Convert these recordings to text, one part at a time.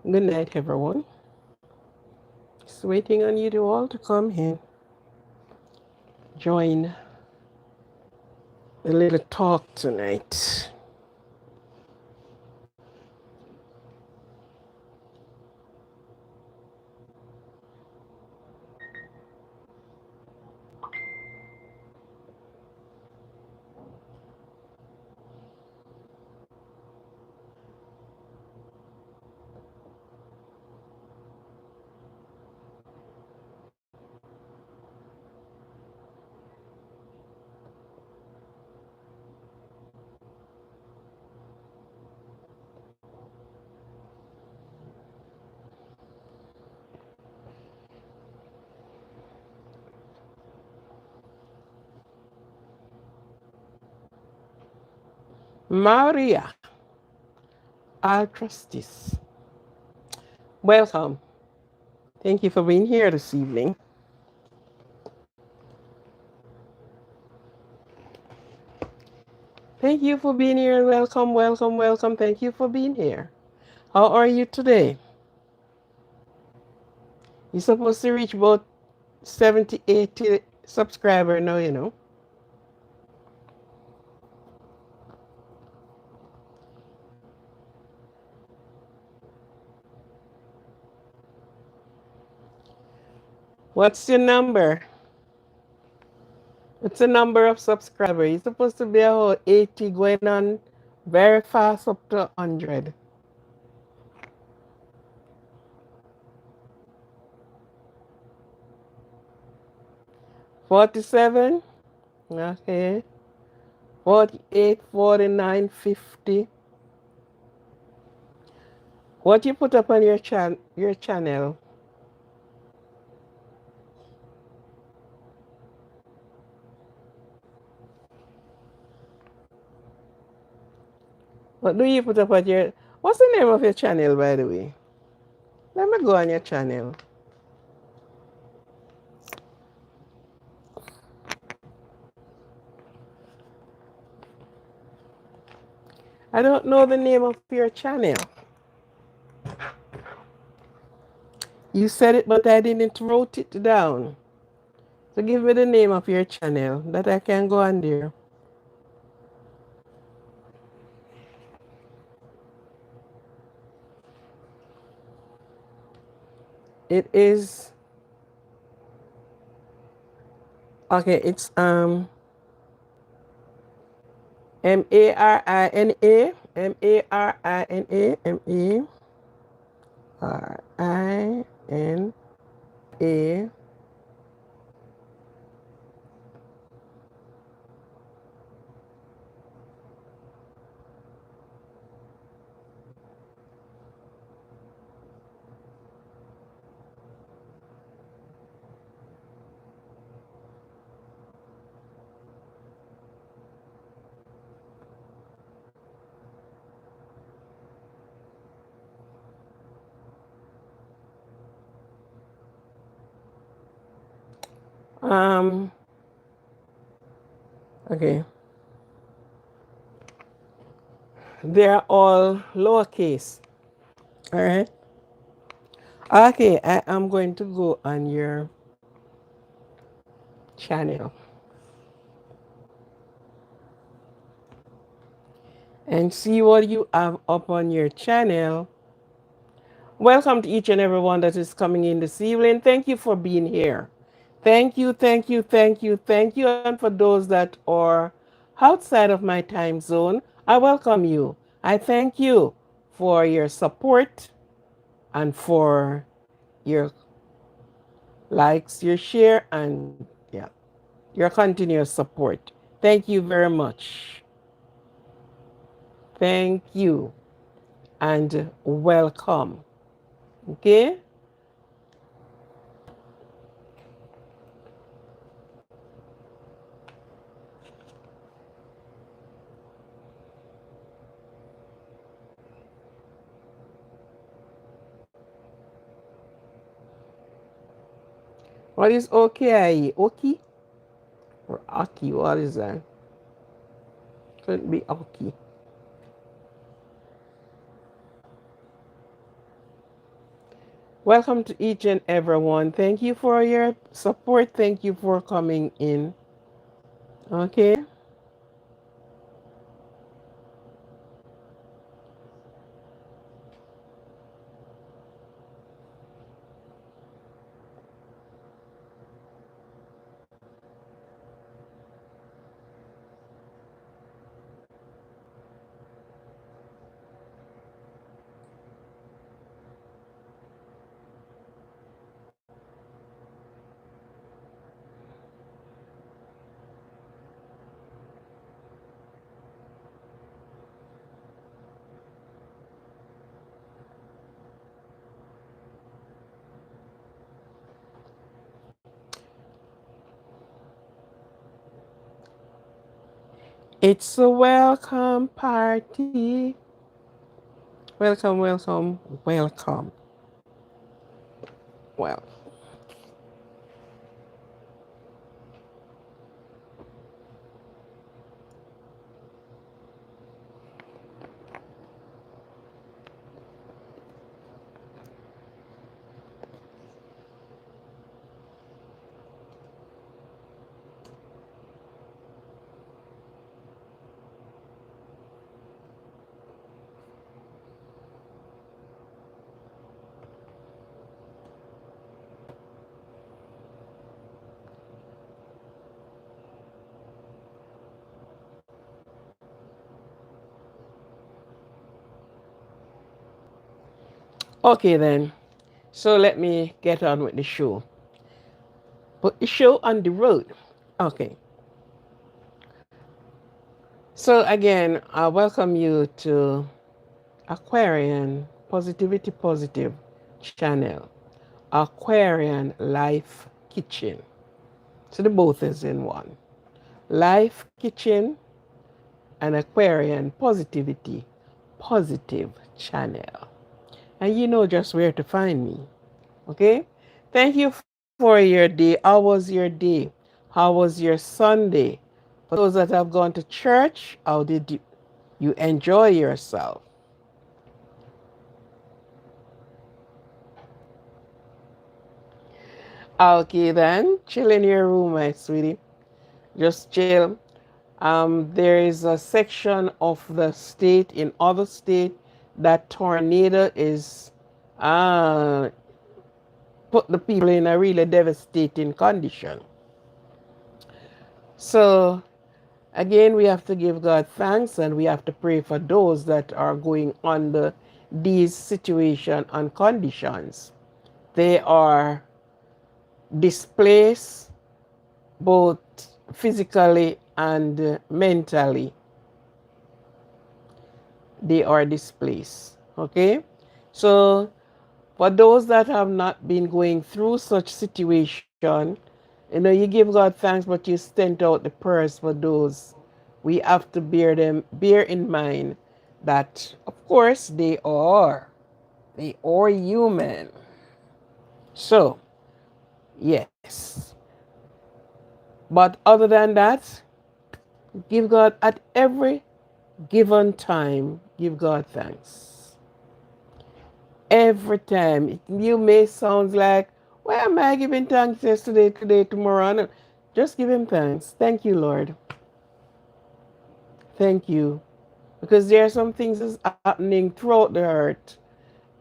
Good night, everyone. Just waiting on you to all to come in, join the little talk tonight. Maria, I'll trust this. Welcome. Thank you for being here this evening. Thank you for being here. Welcome, welcome, welcome. Thank you for being here. How are you today? You're supposed to reach about 70, 80 subscriber now, you know. What's your number? It's a number of subscribers. You're supposed to be about 80 going on very fast up to 100. 47? Okay. 48, 49, 50. What you put up on your channel? What do you put up on your What's the name of your channel, by the way? Let me go on your channel. I don't know the name of your channel. You said it, but I didn't wrote it down. So give me the name of your channel that I can go on there. It is okay. It's Marina, Marina. Um. Okay. They're all lowercase. All right. Okay. I am going to go on your channel and see what you have up on your channel. Welcome to each and everyone that is coming in this evening. Thank you for being here. Thank you, thank you, thank you, thank you. And for those that are outside of my time zone, I welcome you. I thank you for your support and for your likes, your share, and yeah, your continuous support. Thank you very much. Thank you and welcome. Okay? What is okay? Oki or Aki? What is that? Could be Aki. Welcome to each and everyone. Thank you for your support. Thank you for coming in. Okay. It's a welcome party. Welcome, welcome, welcome. Well, okay then. So let me get on with the show. Put the show on the road. Okay. So again, I welcome you to Aquarian Positivity Positive channel. Aquarian Life Kitchen. So the both is in one. Life Kitchen and Aquarian Positivity Positive channel. And you know just where to find me. Okay? Thank you for your day. How was your day? How was your Sunday? For those that have gone to church, how did you enjoy yourself? Okay then, chill in your room, my sweetie. Just chill. There is a section of the state in other state that tornado is uh, put the people in a really devastating condition. So again, we have to give God thanks and we have to pray for those that are going under these situations and conditions. They are displaced both physically and mentally. They are displaced. Okay? So for those that have not been going through such situation, you give God thanks, but you sent out the prayers for those. We have to bear in mind that of course they are human. So yes. But other than that, give God at every given time, give God thanks. Every time. You may sound like, why am I giving thanks yesterday, today, tomorrow? No. Just give him thanks. Thank you, Lord. Thank you. Because there are some things that's happening throughout the earth.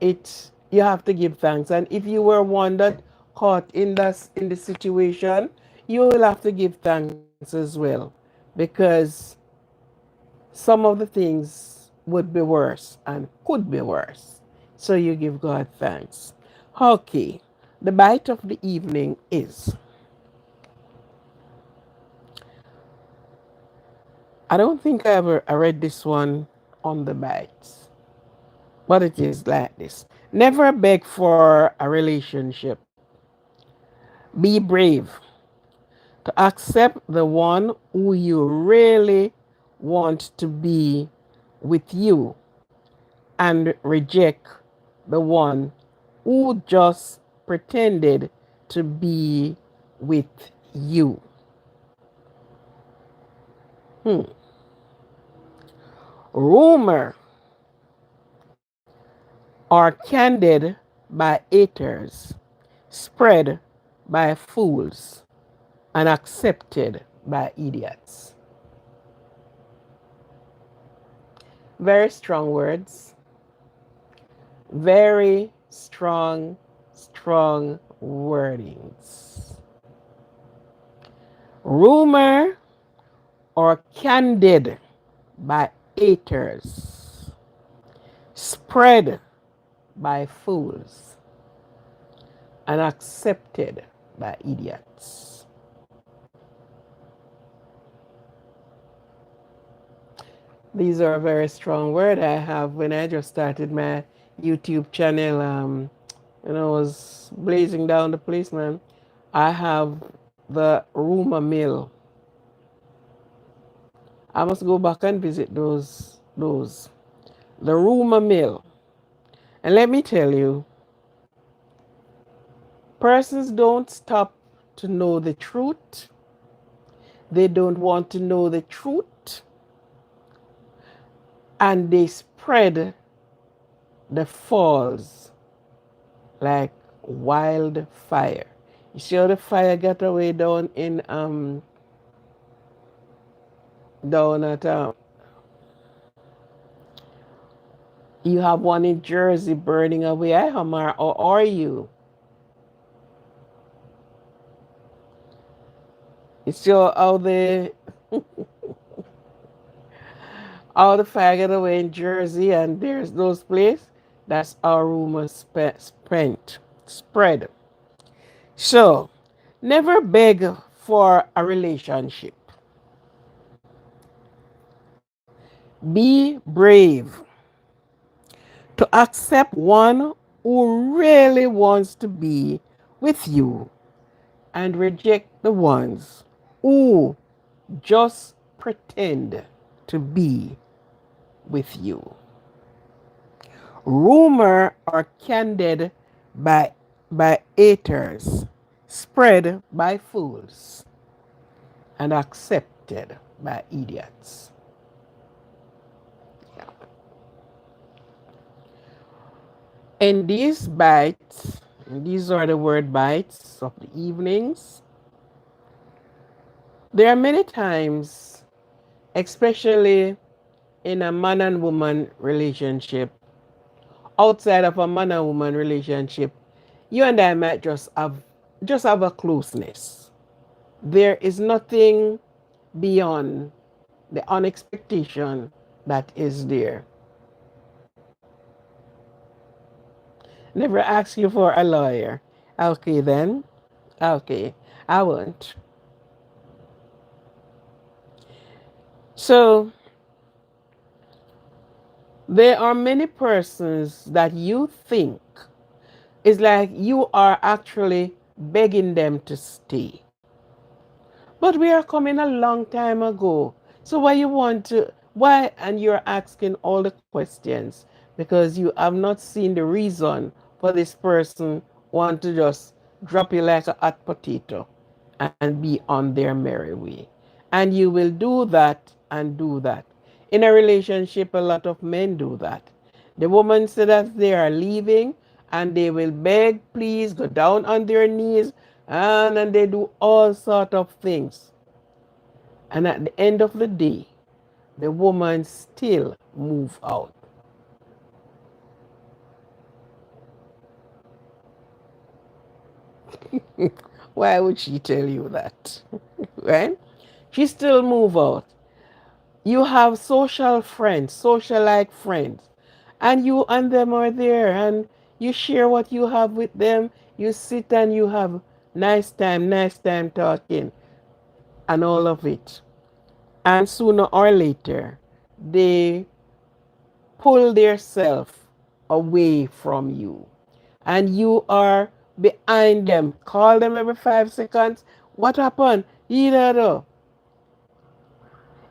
You have to give thanks. And if you were one that caught in the situation, you will have to give thanks as well. Because some of the things would be worse and could be worse. So you give God thanks. Okay. The bite of the evening is, I don't think I read this one on the bites, but it is like this. Never beg for a relationship. Be brave to accept the one who you really want to be with you and reject the one who just pretended to be with you. Hmm. Rumor are candid by haters, spread by fools, and accepted by idiots. Very strong words. Very strong wordings. Rumor or candid by haters, spread by fools, and accepted by idiots. These are a very strong word I have when I just started my YouTube channel. When I was blazing down the place, man. I have the rumor mill. I must go back and visit those. The rumor mill. And let me tell you, persons don't stop to know the truth. They don't want to know the truth. And they spread the false like wildfire. You see how the fire got away down at you have one in Jersey burning away. I Hamar, or are you? You see how the fire got away in Jersey and there's those places. That's our rumor spread. So never beg for a relationship. Be brave to accept one who really wants to be with you and reject the ones who just pretend to be with you. Rumor are candid by haters, spread by fools, and accepted by idiots. And these bites, these are the word bites of the evenings. There are many times, especially in a man and woman relationship, outside of a man and woman relationship, you and I might just have a closeness. There is nothing beyond the unexpectation that is there. Never ask you for a lawyer. Okay then. Okay, I won't. So there are many persons that you think is like you are actually begging them to stay. But we are coming a long time ago. So why, and you're asking all the questions because you have not seen the reason for this person want to just drop you like a hot potato and be on their merry way. And you will do that and do that. In a relationship, a lot of men do that. The woman said that they are leaving and they will beg, please go down on their knees, and they do all sort of things. And at the end of the day, the woman still move out. Why would she tell you that? Right? She still move out. You have social friends, socialite friends, and you and them are there and you share what you have with them. You sit and you have nice time talking and all of it. And sooner or later, they pull themselves away from you. And you are behind them. Call them every 5 seconds. What happened? Either.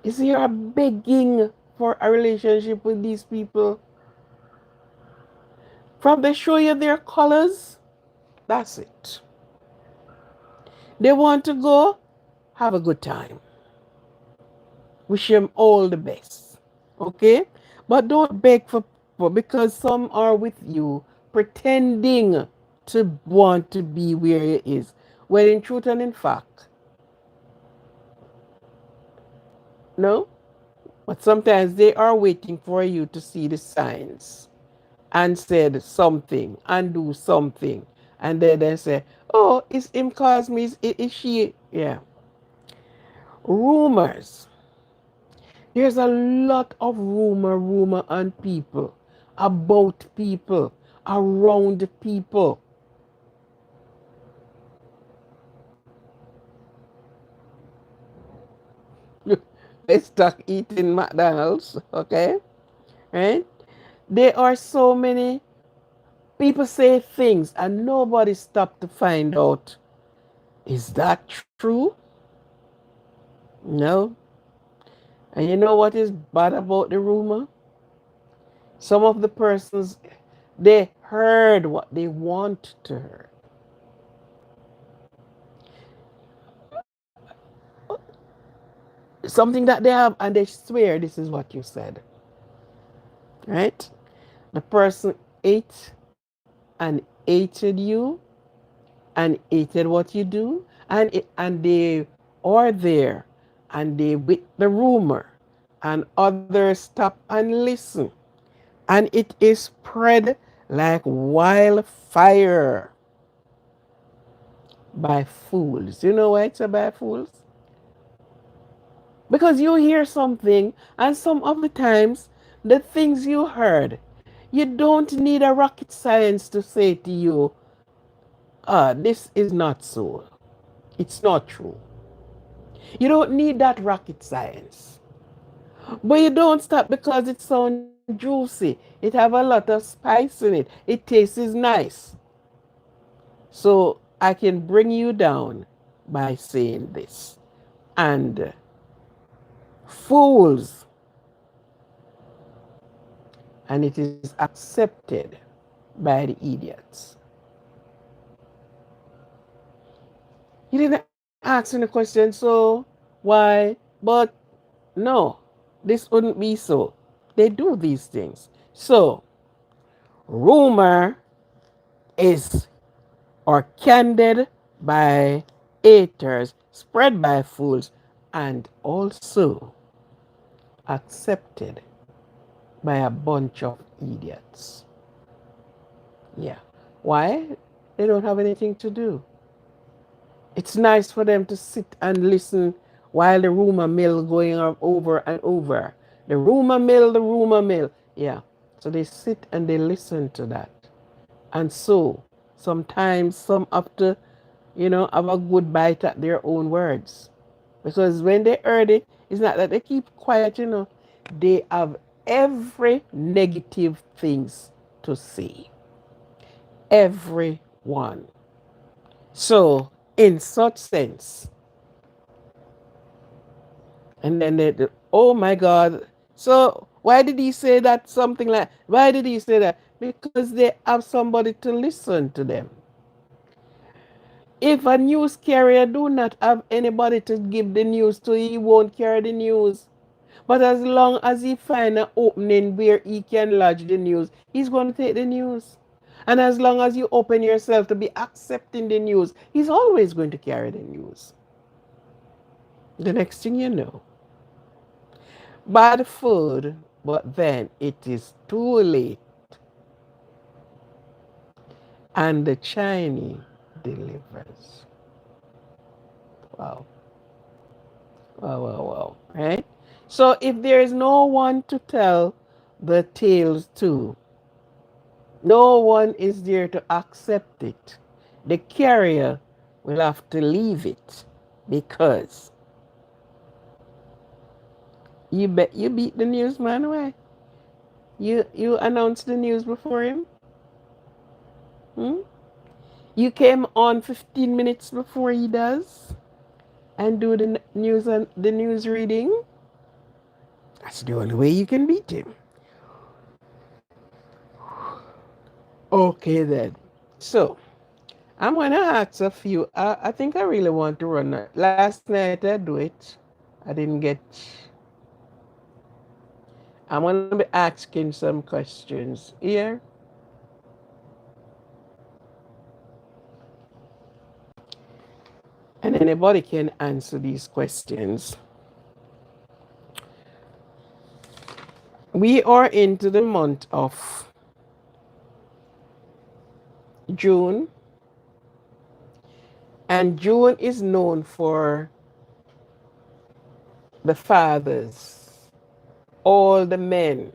Is you're begging for a relationship with these people. From they show you their colors, that's it. They want to go, have a good time. Wish them all the best. Okay? But don't beg for because some are with you pretending to want to be where he is. When in truth and in fact, no. But sometimes they are waiting for you to see the signs and said something and do something. And then they say, oh, it's him cause me, is she? Yeah. Rumors. There's a lot of rumor on people, about people, around people. They stuck eating McDonald's, okay? Right? There are so many people say things and nobody stopped to find out, is that true? No. And you know what is bad about the rumor? Some of the persons, they heard what they want to hear. Something that they have and they swear this is what you said. Right? The person ate and hated you and hated what you do, and they are there and they with the rumor and others stop and listen, and it is spread like wildfire by fools. You know why it's by fools? Because you hear something, and some of the times the things you heard, you don't need a rocket science to say to you, this is not so. It's not true. You don't need that rocket science. But you don't stop because it sounds juicy. It have a lot of spice in it. It tastes nice. So I can bring you down by saying this. And fools, and it is accepted by the idiots. You didn't ask any question, so why? But no, this wouldn't be so. They do these things. So, rumor is or candid by haters, spread by fools, and also accepted by a bunch of idiots. Yeah. Why? They don't have anything to do. It's nice for them to sit and listen while the rumor mill going over and over. The rumor mill, the rumor mill. Yeah. So they sit and they listen to that. And so sometimes some have to, have a good bite at their own words. Because when they heard it, it's not that they keep quiet. They have every negative things to say. Every one. So, in such sense, and then oh my God. So, why did he say that? Something like, why did he say that? Because they have somebody to listen to them. If a news carrier do not have anybody to give the news to, he won't carry the news. But as long as he find an opening where he can lodge the news, he's going to take the news. And as long as you open yourself to be accepting the news, he's always going to carry the news. The next thing you know, bad food, but then it is too late. And the Chinese delivers. Wow. Wow, wow, wow. Right? So if there is no one to tell the tales to, no one is there to accept it, the carrier will have to leave it because you bet you beat the newsman. Why? You announced the news before him? Hmm? You came on 15 minutes before he does and do the news and the news reading. That's the only way you can beat him. Okay then. So I'm gonna ask a few. I think I really want to run it. Last night I do it. I didn't get. I'm gonna be asking some questions here. anybody can answer these questions. We are into the month of June, and June is known for the fathers, all the men.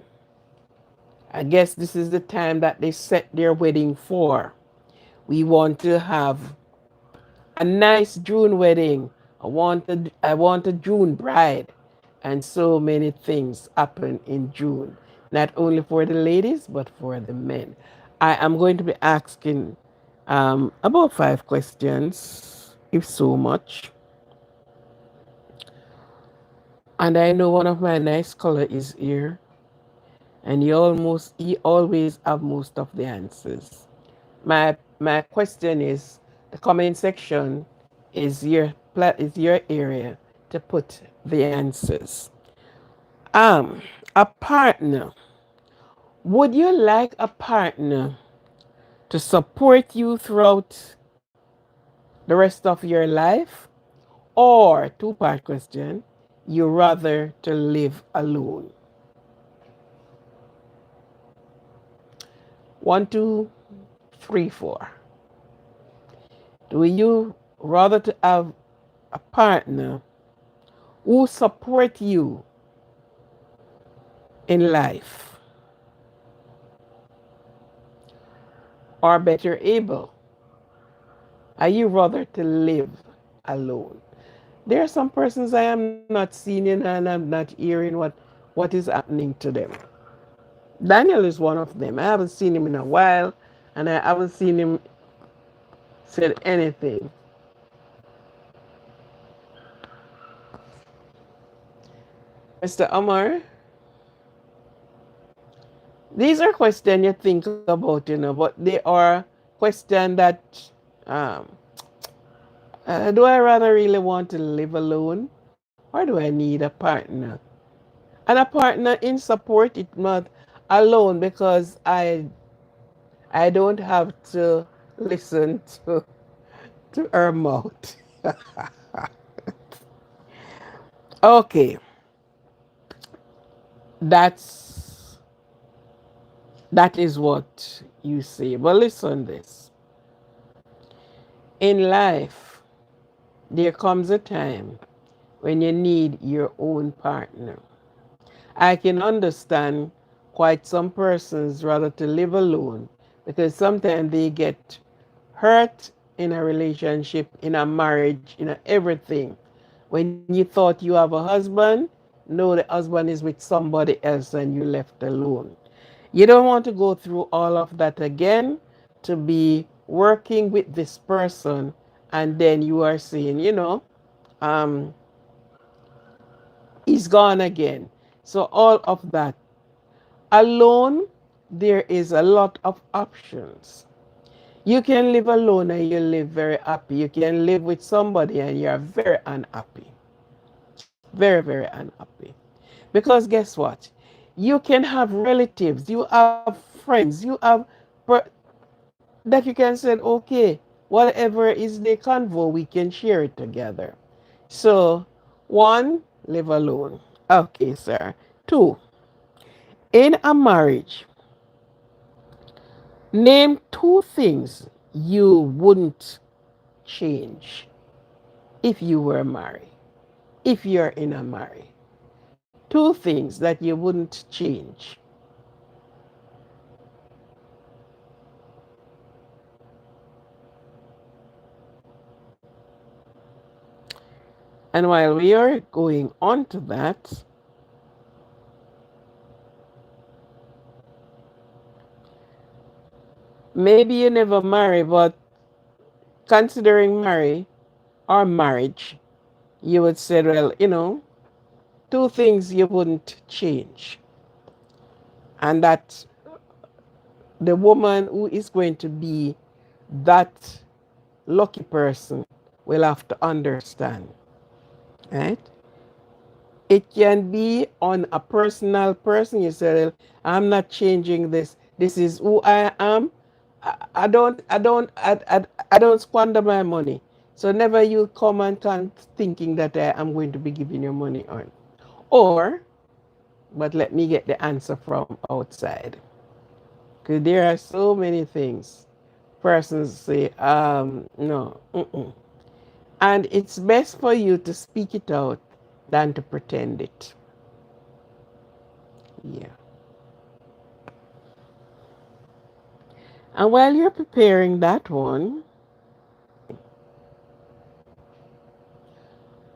I guess this is the time that they set their wedding for. We want to have a nice June wedding. I want a June bride. And so many things happen in June, not only for the ladies, but for the men. I am going to be asking about 5 questions, if so much. And I know one of my nice color is here, and he always have most of the answers. My question is, the comment section is your area to put the answers. A partner. Would you like a partner to support you throughout the rest of your life? Or, two-part question, you rather to live alone? One, two, three, four. Do you rather to have a partner who support you in life, or better able, are you rather to live alone? There are some persons I am not seeing and I'm not hearing what is happening to them. Daniel is one of them. I haven't seen him in a while, and I haven't seen him said anything. Mr. Amar, these are questions you think about, but they are questions that um, do I rather really want to live alone, or do I need a partner? And a partner in support, it not alone, because I don't have to listen to her mouth. Okay, that's that is what you say. But listen this. In life, there comes a time when you need your own partner. I can understand quite some persons rather to live alone, because sometimes they get hurt in a relationship, in a marriage, in everything. When you thought you have a husband, no, the husband is with somebody else and you left alone. You don't want to go through all of that again, to be working with this person and then you are saying, um, he's gone again. So all of that. Alone, there is a lot of options. You can live alone and you live very happy. You can live with somebody and you're very unhappy. Very, very unhappy. Because guess what? You can have relatives, you have friends, you have that you can say, okay, whatever is the convo, we can share it together. So, one, live alone. Okay, sir. Two, in a marriage, name 2 things you wouldn't change if you were married. If you're in a marriage, 2 things that you wouldn't change. And while we are going on to that, maybe you never marry, but considering marry or marriage, you would say, well, 2 things you wouldn't change. And that the woman who is going to be that lucky person will have to understand, right? It can be on a personal person. You say, well, I'm not changing this. This is who I am. I don't squander my money. So never you come and thinking that I'm going to be giving you money on. Or, but let me get the answer from outside. Because there are so many things persons say, no, mm-mm. And it's best for you to speak it out than to pretend it. Yeah. And while you're preparing that one,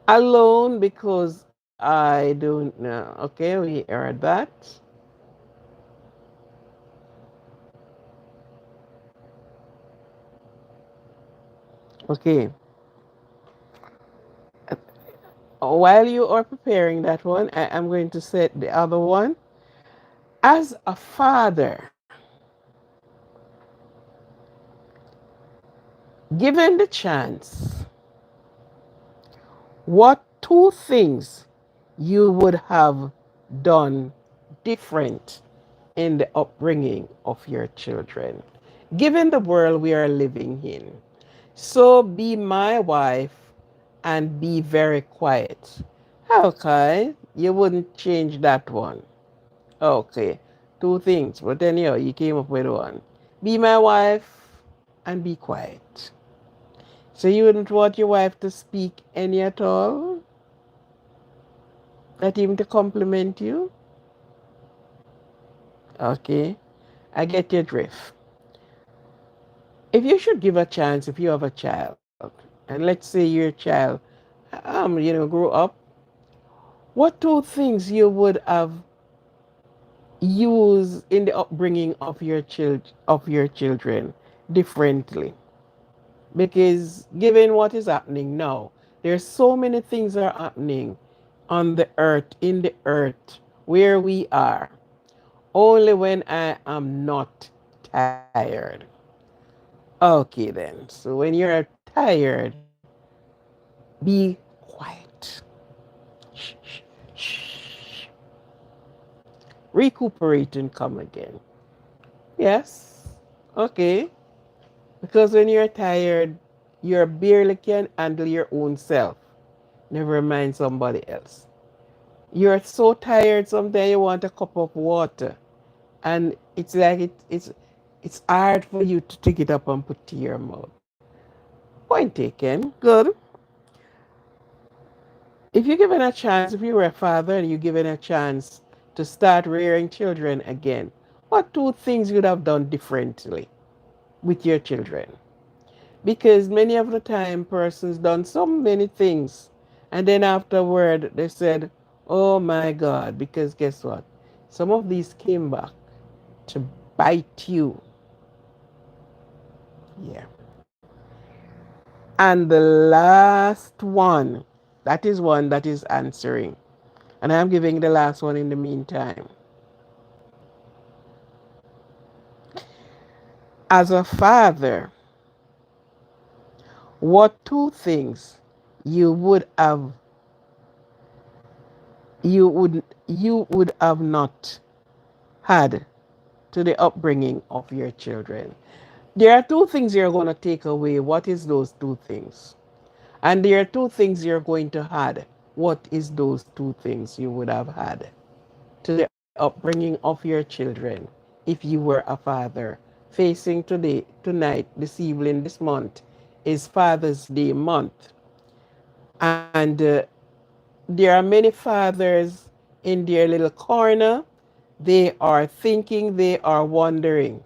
alone because I don't know. Okay, we heard that. Okay. While you are preparing that one, I am going to set the other one. As a father, given the chance, what two things you would have done different in the upbringing of your children, given the world we are living in? So be my wife and be very quiet. Okay, you wouldn't change that one. Okay, two things, but anyhow, you came up with one. Be my wife and be quiet. So you wouldn't want your wife to speak any at all? Not even to compliment you? Okay, I get your drift. If you should give a chance, if you have a child, and let's say your child, grew up, what two things you would have used in the upbringing of your children differently? Because given what is happening now, there's so many things are happening on the earth, in the earth, where we are. Only when I am not tired. Okay, then. So when you're tired, be quiet. Shh, shh, shh. Recuperate and come again. Yes. Okay. Because when you're tired, you barely can handle your own self. Never mind somebody else. You're so tired sometimes you want a cup of water. And it's like it's hard for you to take it up and put to your mouth. Point taken. Good. If you're given a chance, if you were a father and you're given a chance to start rearing children again, what two things you'd have done differently with your children? Because many of the time persons done so many things and then afterward they said, oh my God, because guess what? Some of these came back to bite you. Yeah. And the last one, that is one that is answering. And I'm giving the last one in the meantime. As a father, what two things you would have you would have not had to the upbringing of your children? There are two things you're going to take away. What is those two things? And there are two things you're going to add. What is those two things you would have had to the upbringing of your children if you were a father? Facing today, tonight, this evening, this month is Father's Day month. And there are many fathers in their little corner. They are thinking, they are wondering.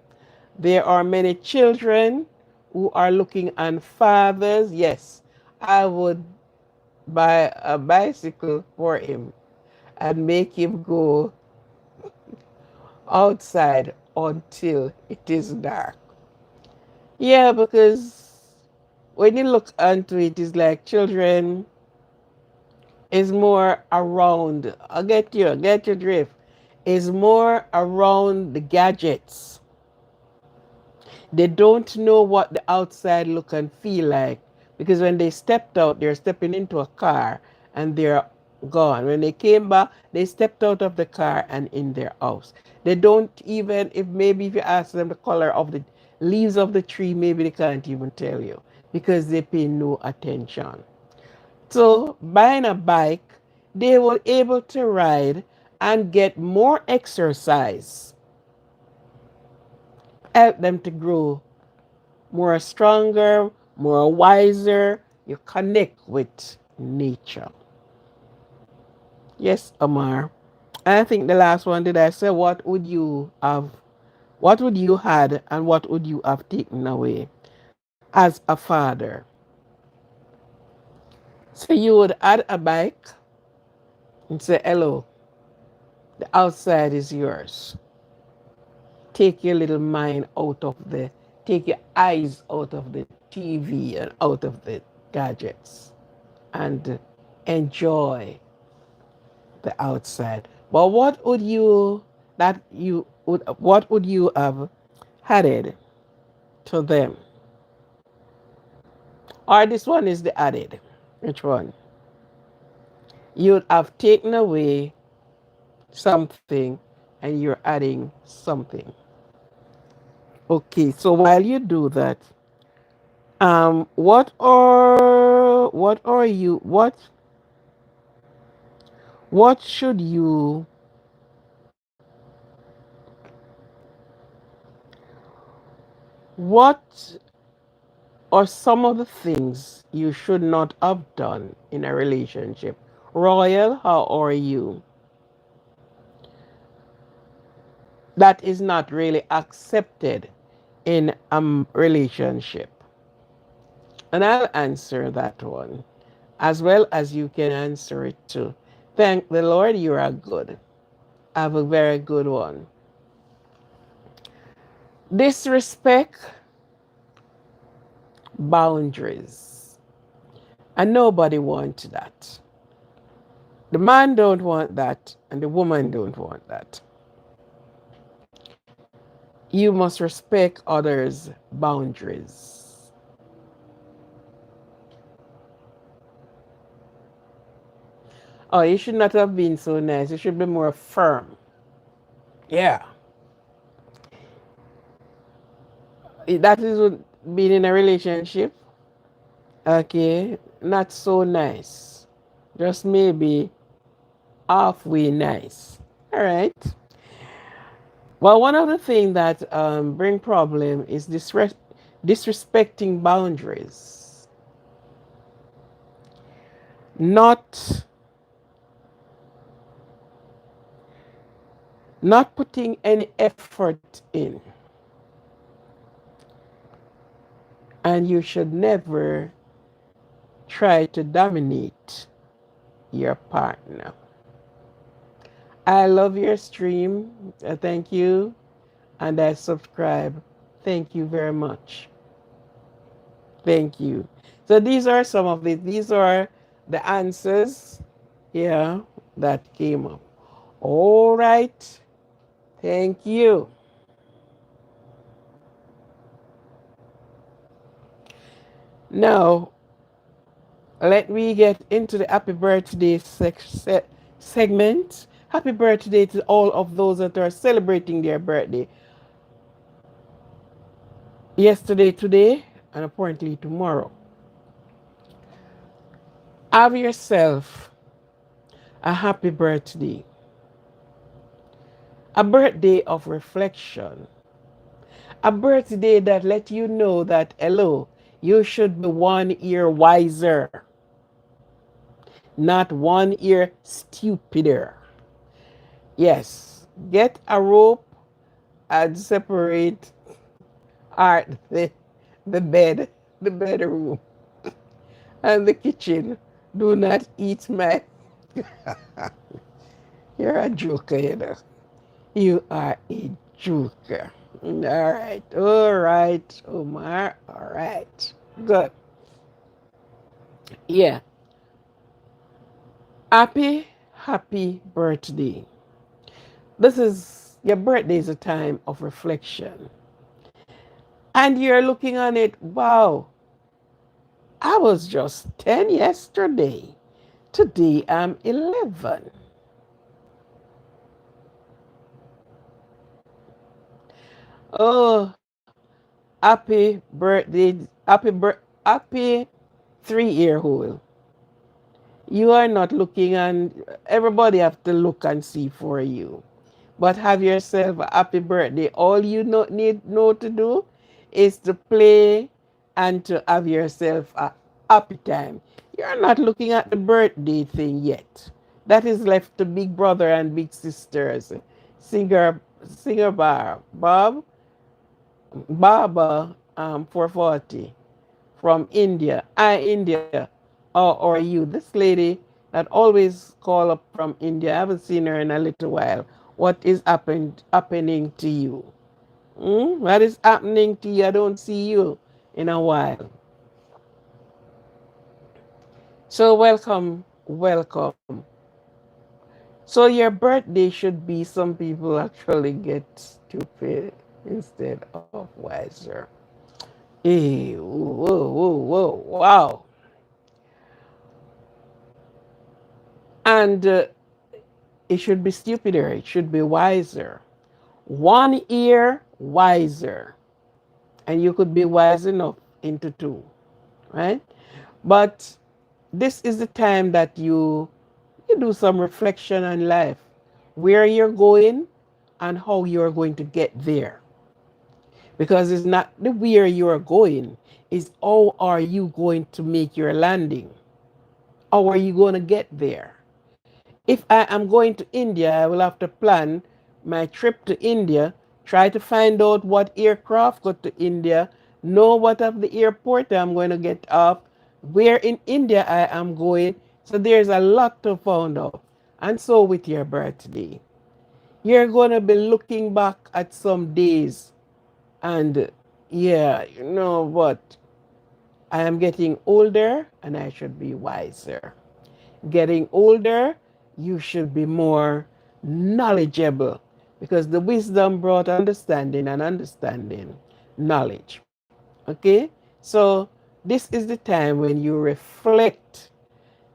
There are many children who are looking at fathers. Yes, I would buy a bicycle for him and make him go outside until it is dark. Yeah, because when you look into it, it's like children is more around. I get your drift. Is more around the gadgets. They don't know what the outside look and feel like because when they stepped out, they're stepping into a car and they're gone. When they came back, they stepped out of the car and in their house. They don't even, if maybe if you ask them the color of the leaves of the tree, maybe they can't even tell you. because they pay no attention. So buying a bike, they were able to ride and get more exercise, help them to grow more stronger, more wiser. You connect with nature. Yes, Omar. I think the last one, did I say what would you have, what would you had and what would you have taken away as a father? So you would add a bike and say, hello, the outside is yours. Take your little mind out of the, take your eyes out of the TV and out of the gadgets and enjoy the outside. But what would you, that you would, what would you have added to them? Or this one is the added. Which one? You'd have taken away something and you're adding something. Okay, so while you do that, what are you what should you, what are some of the things you should not have done in a relationship? Royal, how are you? That is not really accepted in a relationship. And I'll answer that one as well as you can answer it too. Thank the Lord, you are good. I have a very good one. Disrespect boundaries. And nobody wants that. The man don't want that, and the woman don't want that. You must respect others' boundaries. Oh, you should not have been so nice. You should be more firm. Yeah. That is what being in a relationship. Okay. Not so nice. Just maybe halfway nice. All right. Well, one of the things that bring problem is disrespecting boundaries, not not putting any effort in, and you should never try to dominate your partner. I love your stream. Thank you, and I subscribe. Thank you very much. Thank you. So these are some of it. These are the answers, yeah, that came up. All right. Thank you. Now, let me get into the happy birthday segment. Happy birthday to all of those that are celebrating their birthday yesterday, today, and apparently tomorrow. Have yourself a happy birthday, a birthday of reflection, a birthday that let you know that, hello, you should be 1 year wiser, not 1 year stupider. Yes, get a rope and separate art the bed, the bedroom, and the kitchen. Do not eat my. You're a joker, you know. You are a joker. All right, Omar. All right, good. Yeah, happy birthday. This is your birthday is a time of reflection. And you're looking on it, wow, I was just 10 yesterday. Today I'm 11. Oh, happy birthday. Happy birthday. happy 3 year old. You are not looking, and everybody have to look and see for you. But have yourself a happy birthday. All you need know to do is to play and to have yourself a happy time. You're not looking at the birthday thing yet. That is left to big brother and big sisters. Singer Baba 440 from India. India. Or you. This lady that always call up from India. I haven't seen her in a little while. What is happening to you? What is happening to you? I don't see you in a while. So welcome, welcome. So your birthday should be, some people actually get stupid instead of wiser. Hey, whoa, whoa, whoa, wow. And it should be stupider, it should be wiser. 1 year wiser. And you could be wise enough into two, right? But this is the time that you do some reflection on life, where you're going and how you're going to get there. Because it's not the where you're going, it's how are you going to make your landing? How are you going to get there? If I am going to India, I will have to plan my trip to India, try to find out what aircraft go to India, know what of the airport I'm going to get off, where in India I am going. So there's a lot to find out. And so with your birthday, you're going to be looking back at some days and yeah, you know what? I am getting older and I should be wiser. Getting older, you should be more knowledgeable because the wisdom brought understanding, and understanding, knowledge. Okay? So, this is the time when you reflect.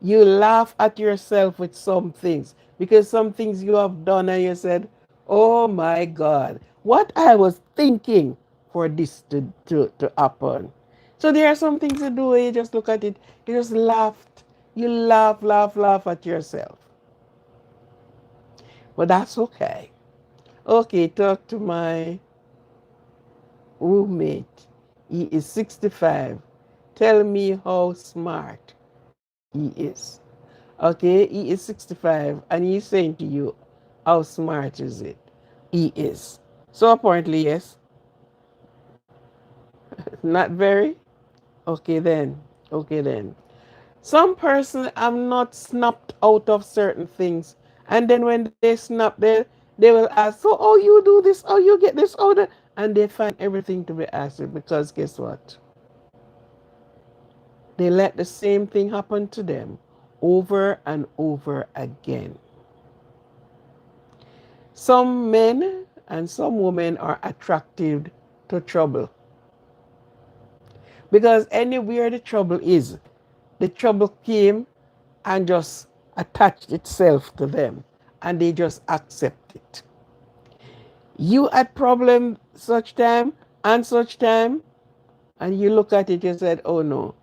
You laugh at yourself with some things because some things you have done and you said, oh my God, what I was thinking for this to happen. So there are some things to do where you just look at it, you just laughed. You laugh at yourself. But that's okay. Okay, talk to my roommate. He is 65. Tell me how smart he is. Okay, he is 65 and he's saying to you, how smart is it? He is. So apparently, yes. Not very? Okay then. Okay then. Some person have not snapped out of certain things. And then when they snap, they will ask, so oh you do this, oh you get this, oh that, and they find everything to be answered because guess what? They let the same thing happen to them over and over again. Some men and some women are attracted to trouble because anywhere the trouble is, the trouble came and just attached itself to them and they just accept it. You had problem such time, and you look at it, you said, oh no,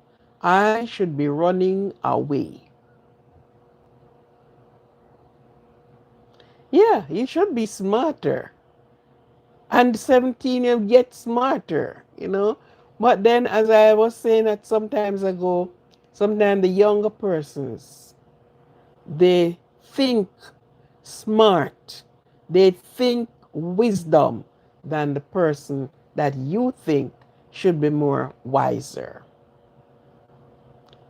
I should be running away. Yeah, you should be smarter. And 17, you'll get smarter, you know. But then, as I was saying that sometimes ago, sometimes the younger persons, they think smart, they think wisdom than the person that you think should be more wiser.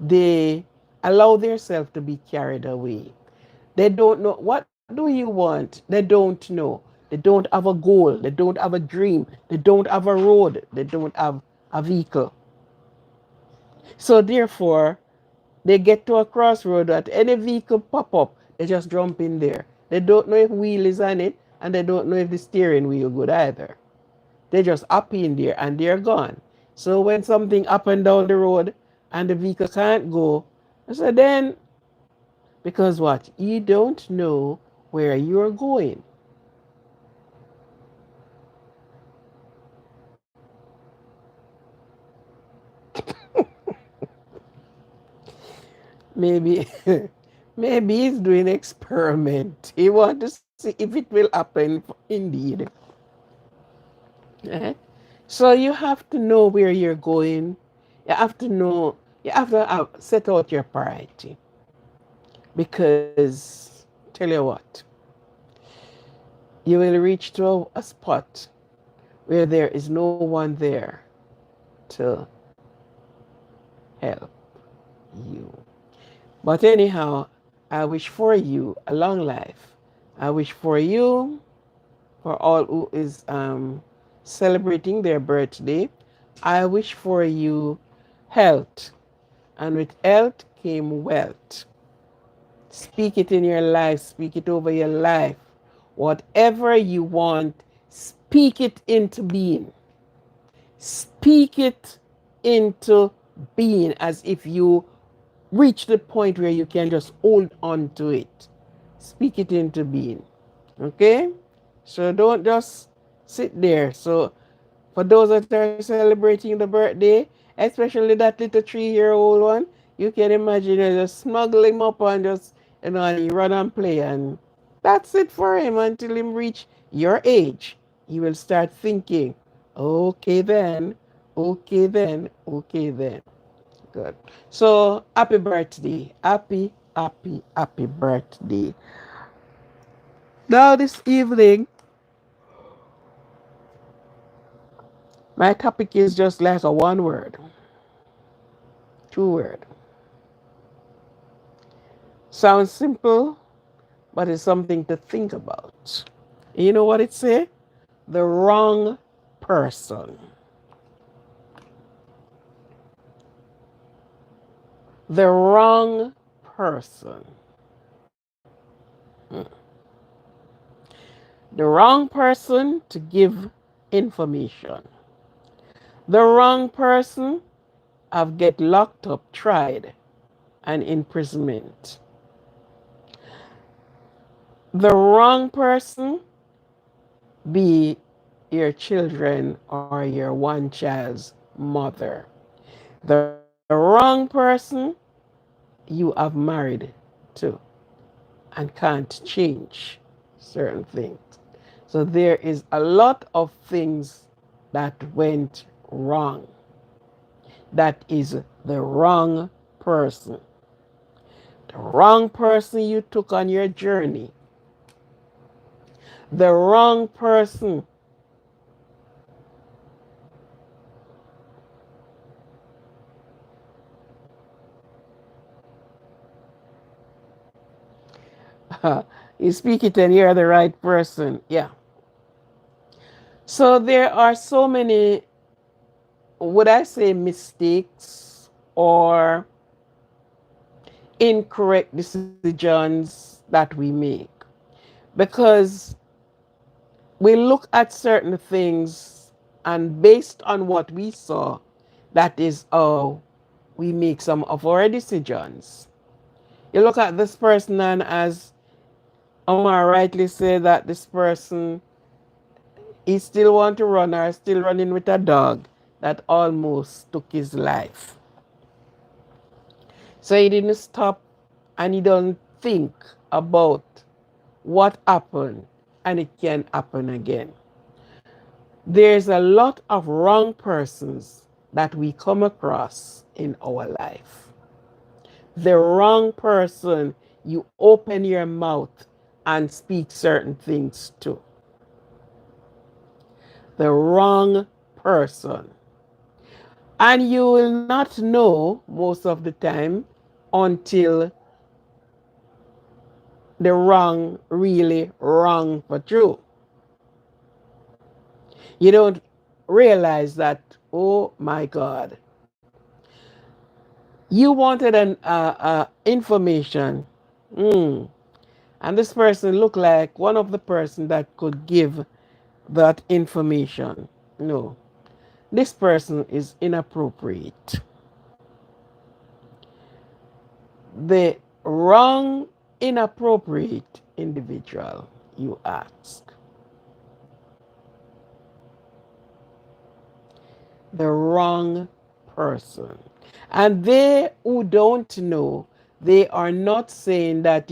They allow themselves to be carried away. They don't know, what do you want? They don't know. They don't have a goal. They don't have a dream. They don't have a road. They don't have a vehicle. So therefore, they get to a crossroad that any vehicle pop up, they just jump in there. They don't know if wheel is on it and they don't know if the steering wheel good either. They just up in there and they're gone. So when something up and down the road and the vehicle can't go, so then because what? You don't know where you're going. Maybe maybe he's doing experiment. He want to see if it will happen indeed. Eh? So you have to know where you're going. You have to know, you have to set out your priority. Because, tell you what, you will reach to a spot where there is no one there to help you. But anyhow, I wish for you a long life. I wish for you, for all who is celebrating their birthday, I wish for you health. And with health came wealth. Speak it in your life, speak it over your life. Whatever you want, speak it into being. Speak it into being as if you reach the point where you can just hold on to it. Speak it into being. Okay? So don't just sit there. So for those that are celebrating the birthday, especially that little 3-year-old one, you can imagine you just snuggle him up and just, and he run and play. And that's it for him until him reach your age. He will start thinking, okay then, okay then, okay then. Good. So happy birthday. Happy, happy, happy birthday. Now this evening, my topic is just like a one word, two word. Sounds simple, but it's something to think about. You know what it say? The wrong person. The wrong person. The wrong person to give information. The wrong person have get locked up, tried, and imprisonment. The wrong person be your children or your one child's mother. The wrong person you have married to and can't change certain things. So there is a lot of things that went wrong. That is the wrong person. The wrong person you took on your journey. The wrong person you speak it and you're the right person. Yeah. So there are so many, would I say, mistakes or incorrect decisions that we make because we look at certain things and based on what we saw, that is how we make some of our decisions. You look at this person, and as Omar rightly said, that this person, he still want to run or still running with a dog that almost took his life. So he didn't stop and he don't think about what happened and it can happen again. There's a lot of wrong persons that we come across in our life. The wrong person you open your mouth and speak certain things to. The wrong person. And you will not know most of the time until the wrong really wrong for true. You don't realize that, oh my God, you wanted an information, mm, and this person looked like one of the person that could give that information. No, this person is inappropriate. The wrong, inappropriate individual, you ask. The wrong person. And they who don't know, They are not saying that,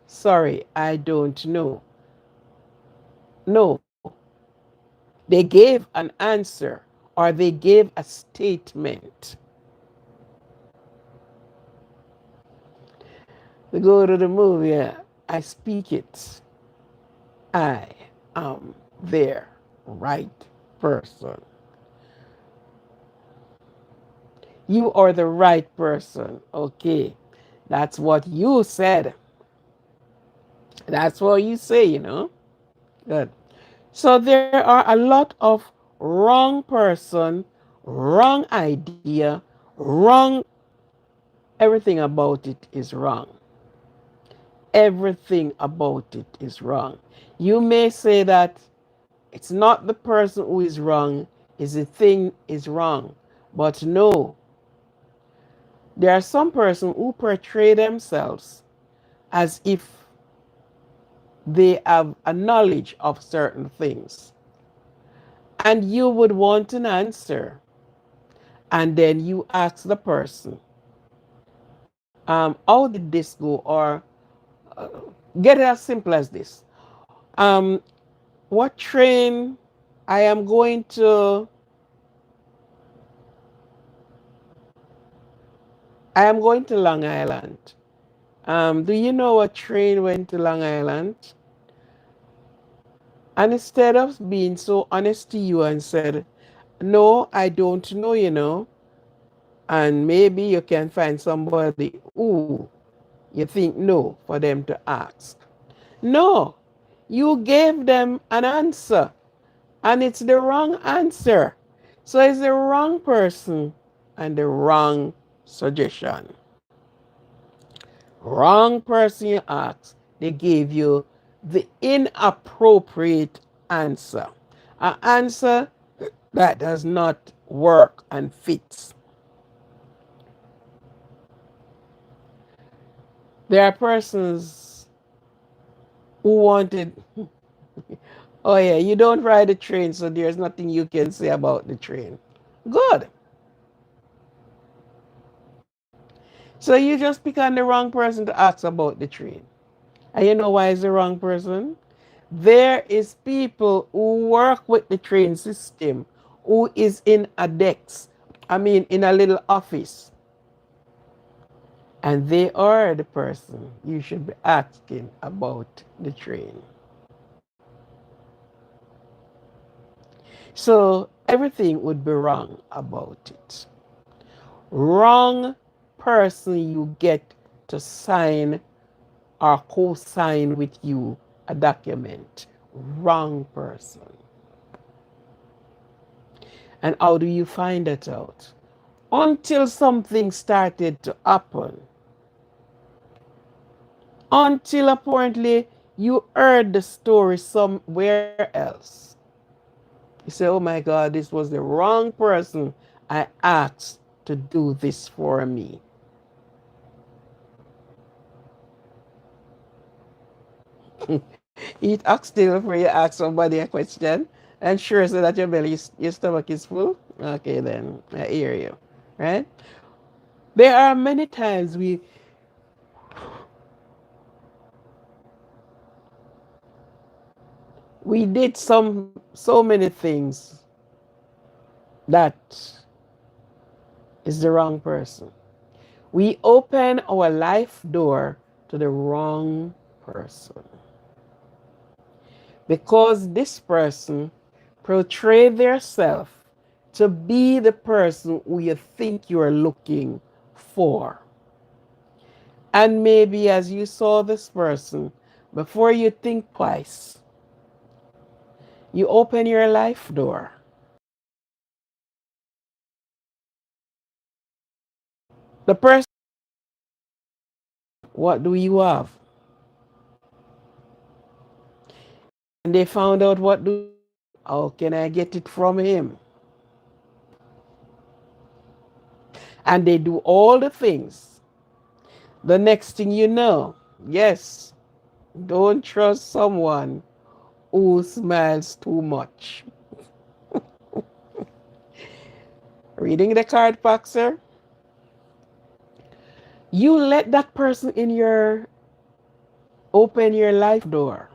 sorry, I don't know. No, they gave an answer or they gave a statement. We go to the movie, I speak it. I am their right person. You are the right person. Okay. That's what you said. That's what you say. Good. So there are a lot of wrong person, wrong idea, wrong. Everything about it is wrong. Everything about it is wrong. You may say that it's not the person who is wrong, is the thing is wrong. But no, there are some persons who portray themselves as if they have a knowledge of certain things. And you would want an answer. And then you ask the person, how did this go? Or uh, get it as simple as this. Um, what train I am going to I am going to Long Island. Do you know what train went to Long Island? And instead of being so honest to you and said, no, I don't know, and maybe you can find somebody who you think no for them to ask. No, you gave them an answer and it's the wrong answer. So it's the wrong person and the wrong suggestion. Wrong person you asked, they gave you the inappropriate answer. An answer that does not work and fits. There are persons who wanted, oh yeah, you don't ride a train, so there's nothing you can say about the train. Good. So you just pick on the wrong person to ask about the train. And you know why it's the wrong person? There is people who work with the train system who is in a desk, in a little office. And they are the person you should be asking about the train. So everything would be wrong about it. Wrong person you get to sign or co-sign with you a document. Wrong person. And how do you find that out? Until something started to happen. Until apparently you heard the story somewhere else. You say, oh my God, this was the wrong person I asked to do this for me. Eat oxtail before you ask somebody a question and sure so that your stomach is full. Okay, then I hear you, right? There are many times we did so many things that is the wrong person. We open our life door to the wrong person because this person portray their self to be the person who you think you are looking for. And maybe as you saw this person, before you think twice, you open your life door. The person, what do you have? And they found out what do, how can I get it from him? And they do all the things. The next thing you know, yes, don't trust someone who smiles too much. Reading the card pack, sir? You let that person in your open your life door.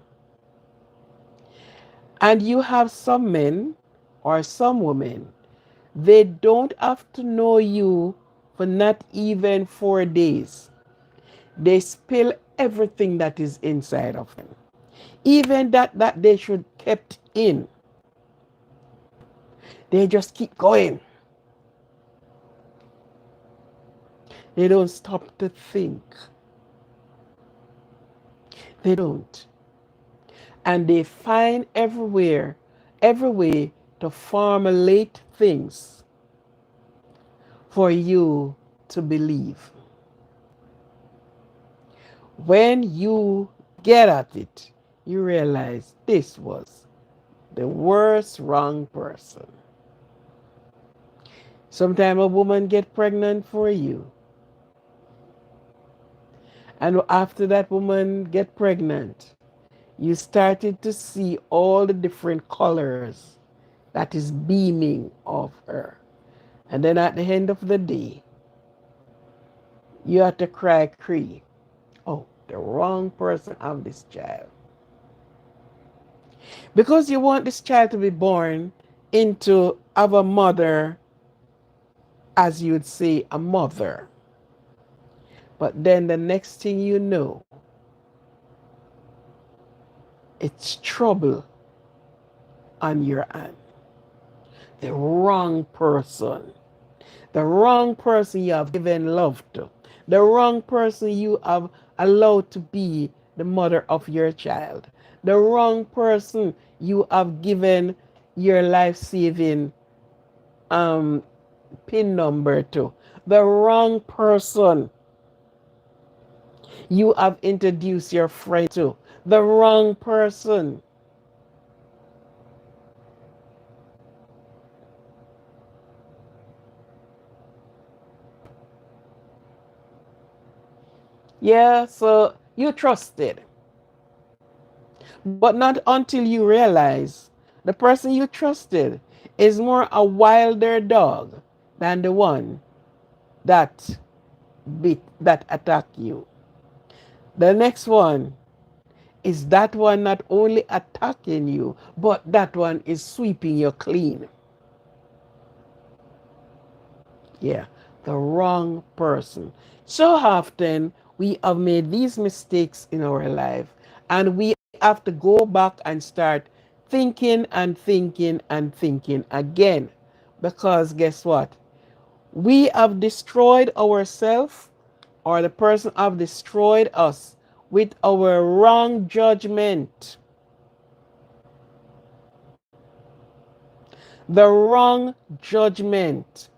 And you have some men or some women, they don't have to know you for not even 4 days. They spill everything that is inside of them. Even that they should kept in. They just keep going. They don't stop to think. They don't. And they find every way to formulate things for you to believe. When you get at it, you realize this was the worst wrong person. Sometimes a woman get pregnant for you. And after that woman get pregnant, you started to see all the different colors that is beaming off her. And then at the end of the day, you have to cry cree. Oh, the wrong person have this child. Because you want this child to be born into of a mother, as you would say, a mother. But then the next thing you know, it's trouble on your hand. The wrong person. The wrong person you have given love to. The wrong person you have allowed to be the mother of your child. The wrong person you have given your life saving um, PIN number to. The wrong person you have introduced your friend to. The wrong person. Yeah, so you trusted. But not until you realize the person you trusted is more a wilder dog than the one that that attacked you. The next one is that one not only attacking you, but that one is sweeping you clean. Yeah, the wrong person. So often we have made these mistakes in our life, and we have to go back and start thinking and thinking and thinking again. Because guess what? We have destroyed ourselves, or the person have destroyed us with our wrong judgment. The wrong judgment.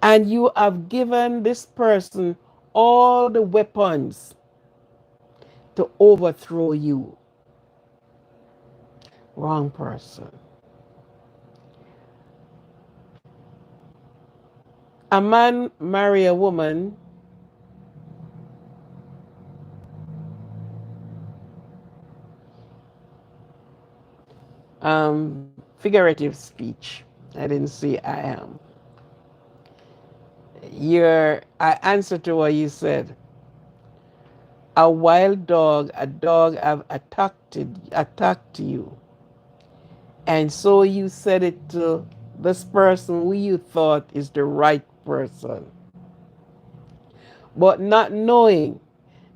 And you have given this person all the weapons to overthrow you. Wrong person. A man marry a woman figurative speech. I didn't say I am. I answer to what you said. A wild dog, a dog have attacked you. And so you said it to this person who you thought is the right person. But not knowing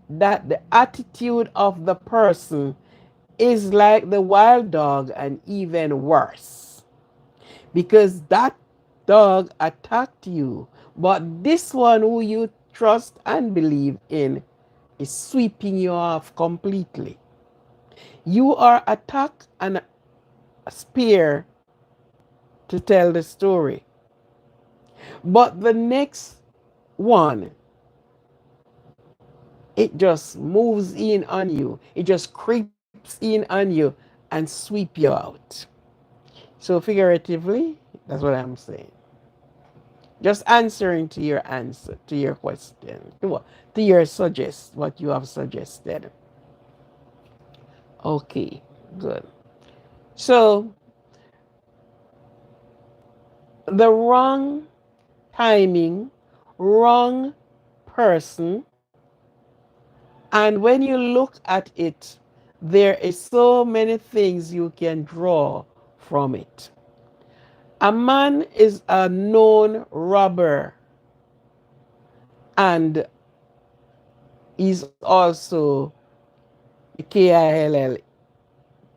that the attitude of the person is like the wild dog and even worse. Because that dog attacked you, but this one who you trust and believe in is sweeping you off completely. You are attacked and spear to tell the story. But the next one, it just moves in on you. It just creeps in on you and sweep you out. So figuratively, that's what I'm saying. Just answering to your answer, to your question, to your suggest, what you have suggested. Okay, good. So the wrong timing, wrong person, and when you look at it, there is so many things you can draw from it. A man is a known robber, and he's also the KILL.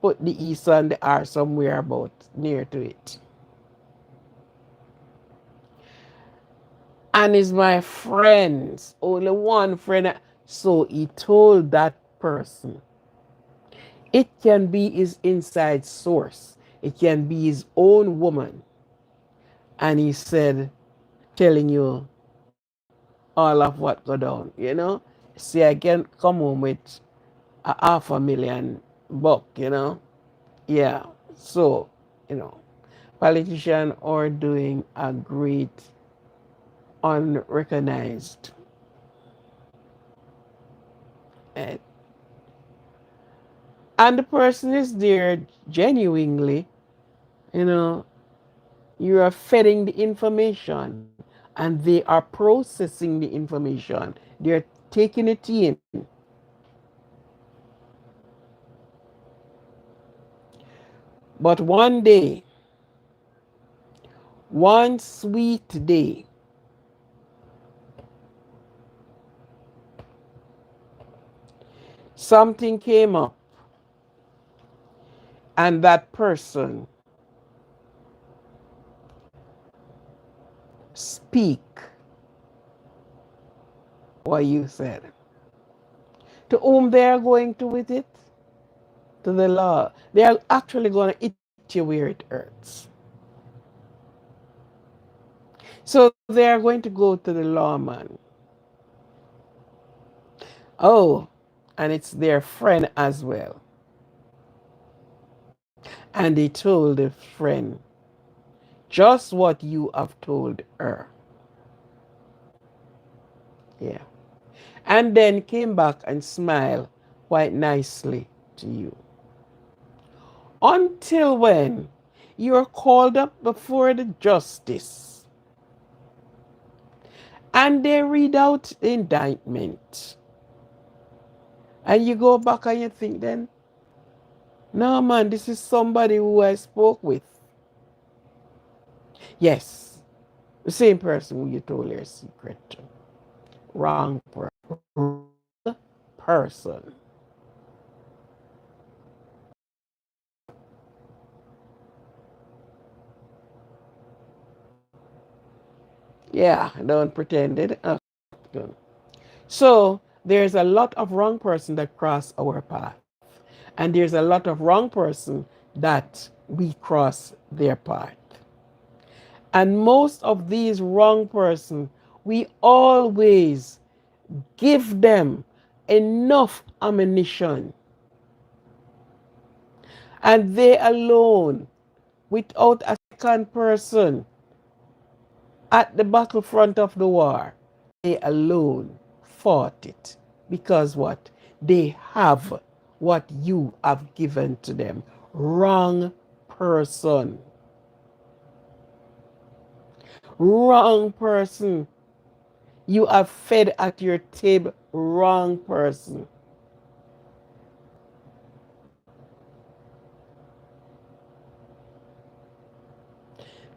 Put the E and the R somewhere about near to it. And is my friends, only one friend. So he told that person. It can be his inside source. It can be his own woman. And he said, telling you all of what go down. See, I can come home with a $500,000, Yeah. So, you know, politicians are doing a great unrecognized. eh, And the person is there genuinely, you know, you are feeding the information and they are processing the information. They're taking it in. But one day, one sweet day, something came up and that person speak what you said. To whom they are going to with it? To the law. They are actually going to hit you where it hurts. So they are going to go to the lawman. Oh, and it's their friend as well. And they told the friend just what you have told her. Yeah. And then came back and smiled quite nicely to you. Until when you're called up before the justice and they read out the indictment. And you go back and you think then, no man, this is somebody who I spoke with. Yes, the same person who you told your secret to. Wrong person. Yeah, don't pretend it. So there's a lot of wrong person that cross our path. And there's a lot of wrong person that we cross their path. And most of these wrong person, we always give them enough ammunition. And they alone, without a second person at the battlefront of the war, they alone fought it. Because what? They have what you have given to them. Wrong person. Wrong person. You have fed at your table. Wrong person.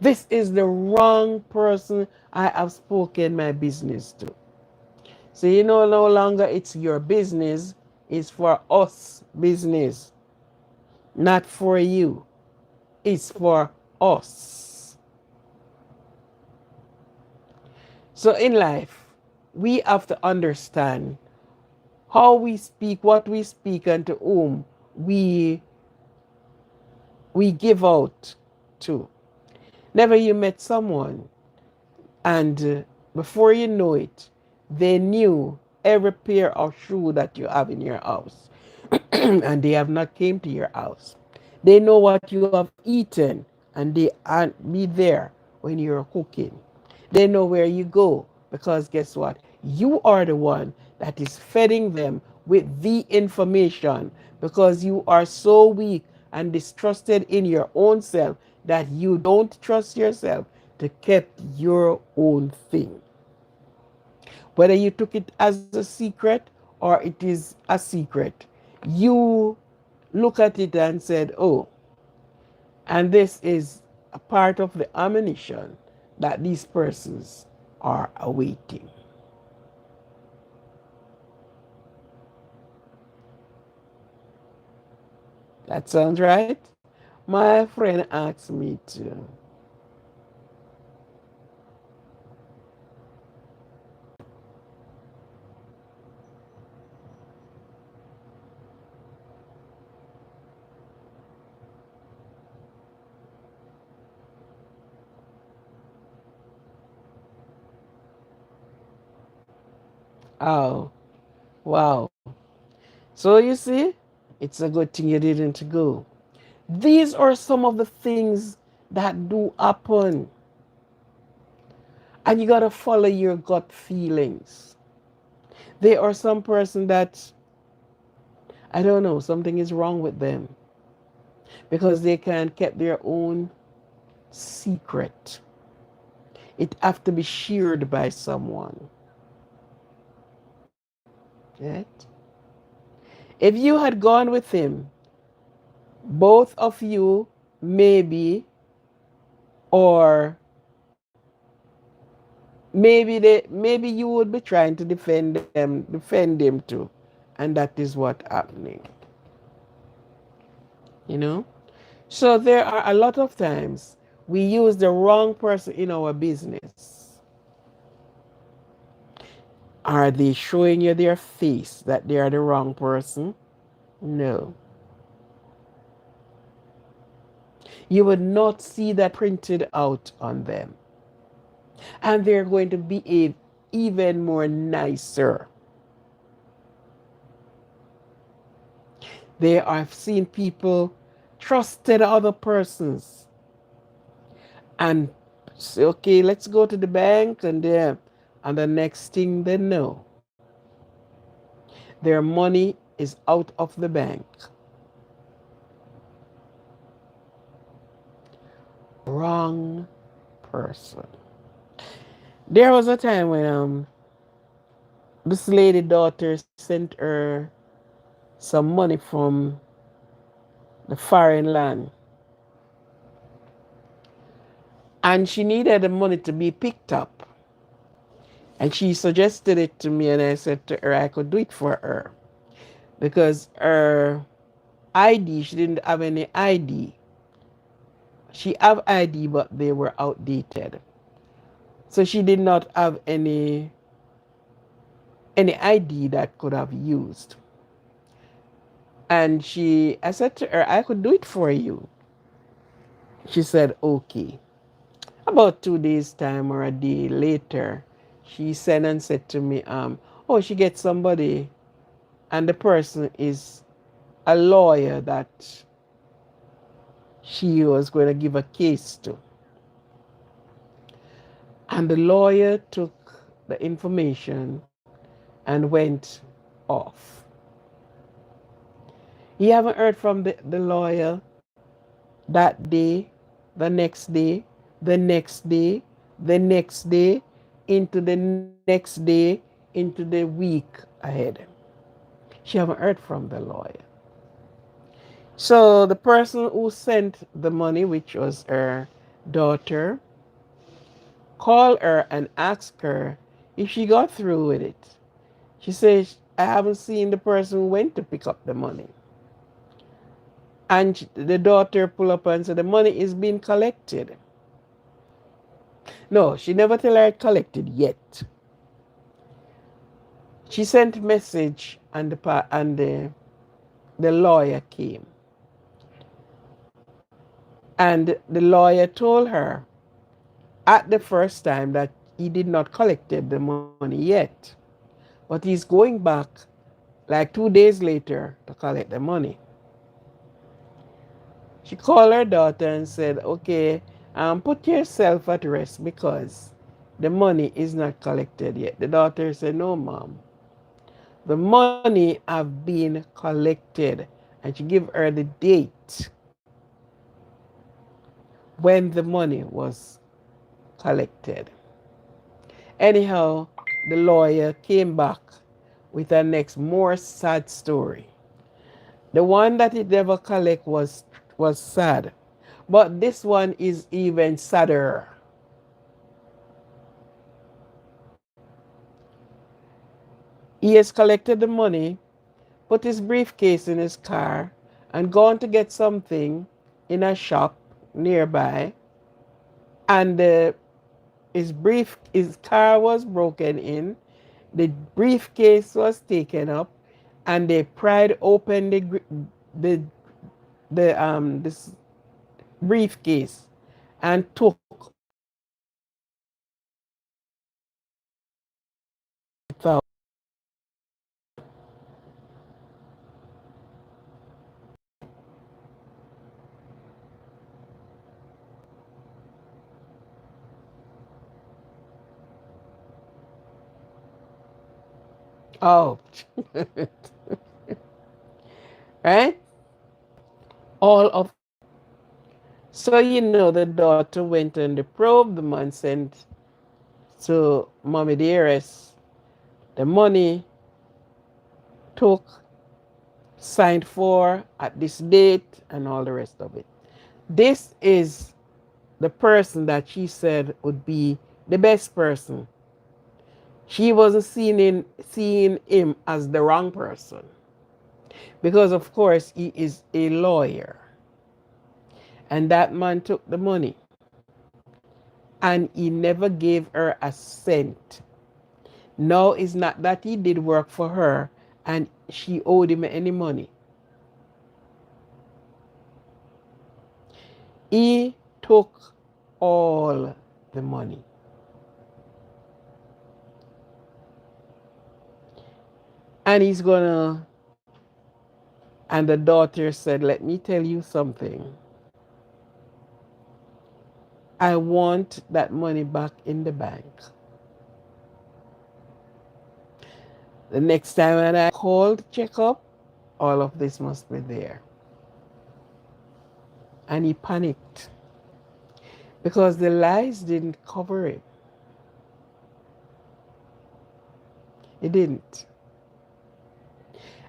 This is the wrong person I have spoken my business to. So no longer it's your business, it's for us business. Not for you. It's for us. So in life, we have to understand how we speak, what we speak, and to whom we give out to. Never you met someone and before you know it, they knew every pair of shoe that you have in your house and they have not came to your house. They know what you have eaten and they aren't be there when you're cooking. They know where you go because guess what? You are the one that is feeding them with the information because you are so weak and distrusted in your own self that you don't trust yourself to keep your own thing. whether you took it as a secret or it is a secret, you look at it and said, oh, and this is a part of the ammunition that these persons are awaiting. That sounds right? My friend asked me to. Oh, wow. So you see, it's a good thing you didn't go. These are some of the things that do happen. And you got to follow your gut feelings. There are some person that, I don't know, something is wrong with them because they can't keep their own secret. It have to be shared by someone. Right? If you had gone with him, both of you maybe, or maybe you would be trying to defend him too, and that is what happening. You know. So there are a lot of times we use the wrong person in our business. Are they showing you their face that they are the wrong person? No. You would not see that printed out on them. And they're going to behave even more nicer. They have seen people trusted other persons and say, okay, let's go to the bank, and the next thing they know, their money is out of the bank. Wrong person. There was a time when this lady daughter sent her some money from the foreign land, and she needed the money to be picked up. And she suggested it to me, and I said to her I could do it for her because her ID, she didn't have any ID. She have ID, but they were outdated. So she did not have any ID that could have used. And I said to her, I could do it for you. She said, okay. About 2 days time or a day later, she sent and said to me, oh, she gets somebody, and the person is a lawyer that she was going to give a case to. And the lawyer took the information and went off. He haven't heard from the lawyer that day, the next day, the next day, the next day, into the next day, into the week ahead. She haven't heard from the lawyer. So the person who sent the money, which was her daughter, called her and asked her if she got through with it. She says, I haven't seen the person who went to pick up the money. And the daughter pulled up and said, the money is being collected. No, she never tell her it collected yet. She sent a message, and the lawyer came. And the lawyer told her at the first time that he did not collected the money yet. But he's going back like 2 days later to collect the money. She called her daughter and said, okay, put yourself at rest because the money is not collected yet. The daughter said, no, mom. The money have been collected. And she gave her the date when the money was collected. Anyhow, the lawyer came back with a next more sad story. The one that it never collect was sad, but this one is even sadder. He has collected the money, put his briefcase in his car, and gone to get something in a shop nearby. And his car was broken in. The briefcase was taken up, and they pried open the this briefcase and took $100,000. Oh, right? All of so the daughter went on the probe. The man sent to Mommy Dearest the money, took, signed for at this date, and all the rest of it. This is the person that she said would be the best person. She wasn't seeing him as the wrong person because, of course, he is a lawyer. And that man took the money and he never gave her a cent. No, it's not that he did work for her and she owed him any money. He took all the money. And he's gonna, and the daughter said, let me tell you something. I want that money back in the bank. The next time when I called to check up, all of this must be there. And he panicked because the lies didn't cover it. It didn't.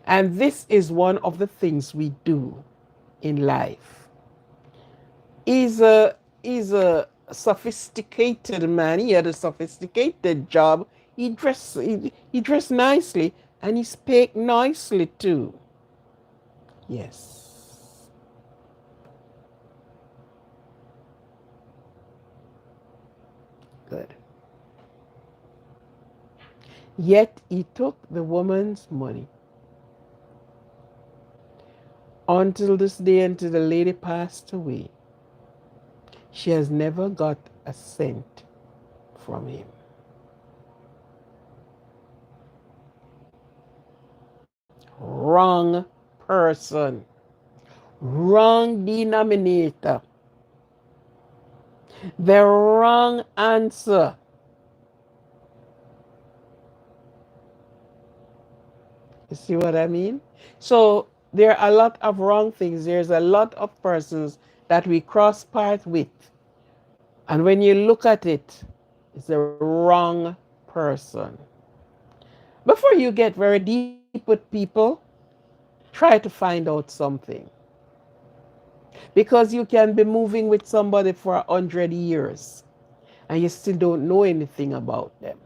And this is one of the things we do in life. He's a sophisticated man. He had a sophisticated job. He dressed nicely and he spoke nicely too. Yes. Good. Yet he took the woman's money until this day, until the lady passed away. She has never got a cent from him. Wrong person. Wrong denominator. The wrong answer. You see what I mean? So there are a lot of wrong things. There's a lot of persons that we cross paths with. And when you look at it, it's the wrong person. Before you get very deep with people, try to find out something. Because you can be moving with somebody for 100 years and you still don't know anything about them.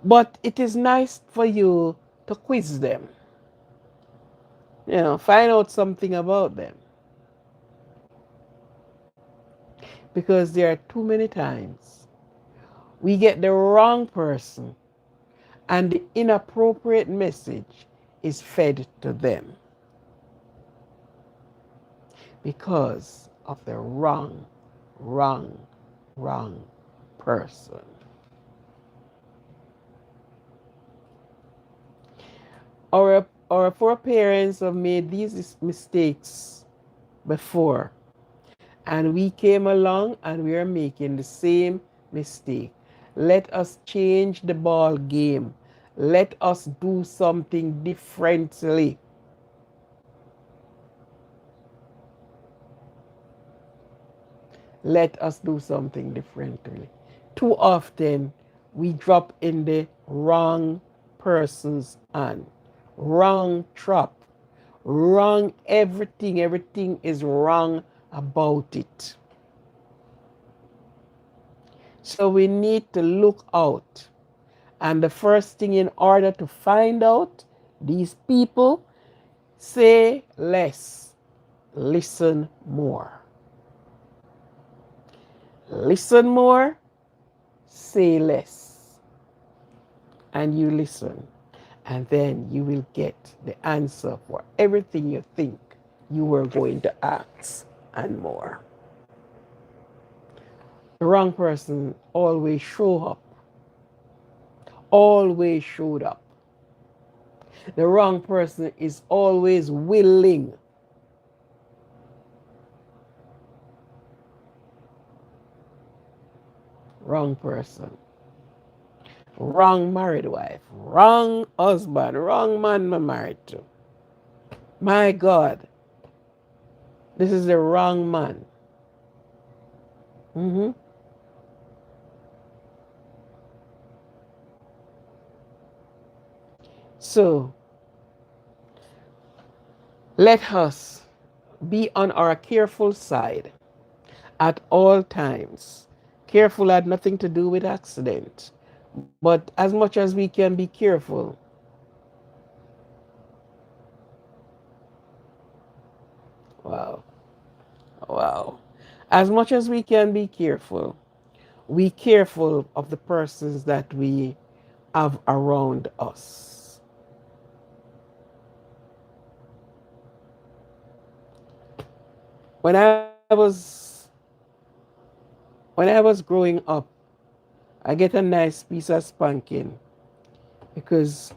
But it is nice for you to quiz them. Find out something about them. Because there are too many times we get the wrong person and the inappropriate message is fed to them because of the wrong, wrong person. Our foreparents have made these mistakes before, and we came along and we are making the same mistake. Let us change the ball game. Let us do something differently. Let us do something differently. Too often we drop in the wrong person's hand. Wrong trap. Wrong everything. Everything is wrong about it. So we need to look out. And the first thing, in order to find out these people, say less, listen more. Listen more, say less. And you listen. And then you will get the answer for everything you think you were going to ask and more. The wrong person always show up. Always showed up. The wrong person is always willing. Wrong person. Wrong married wife. Wrong husband. Wrong man I'm married to. My God. This is the wrong man. Mm-hmm. So, let us be on our careful side at all times. Careful had nothing to do with accident. But as much as we can be careful, wow, wow. As much as we can be careful, we careful of the persons that we have around us. When I was growing up, I get a nice piece of spanking because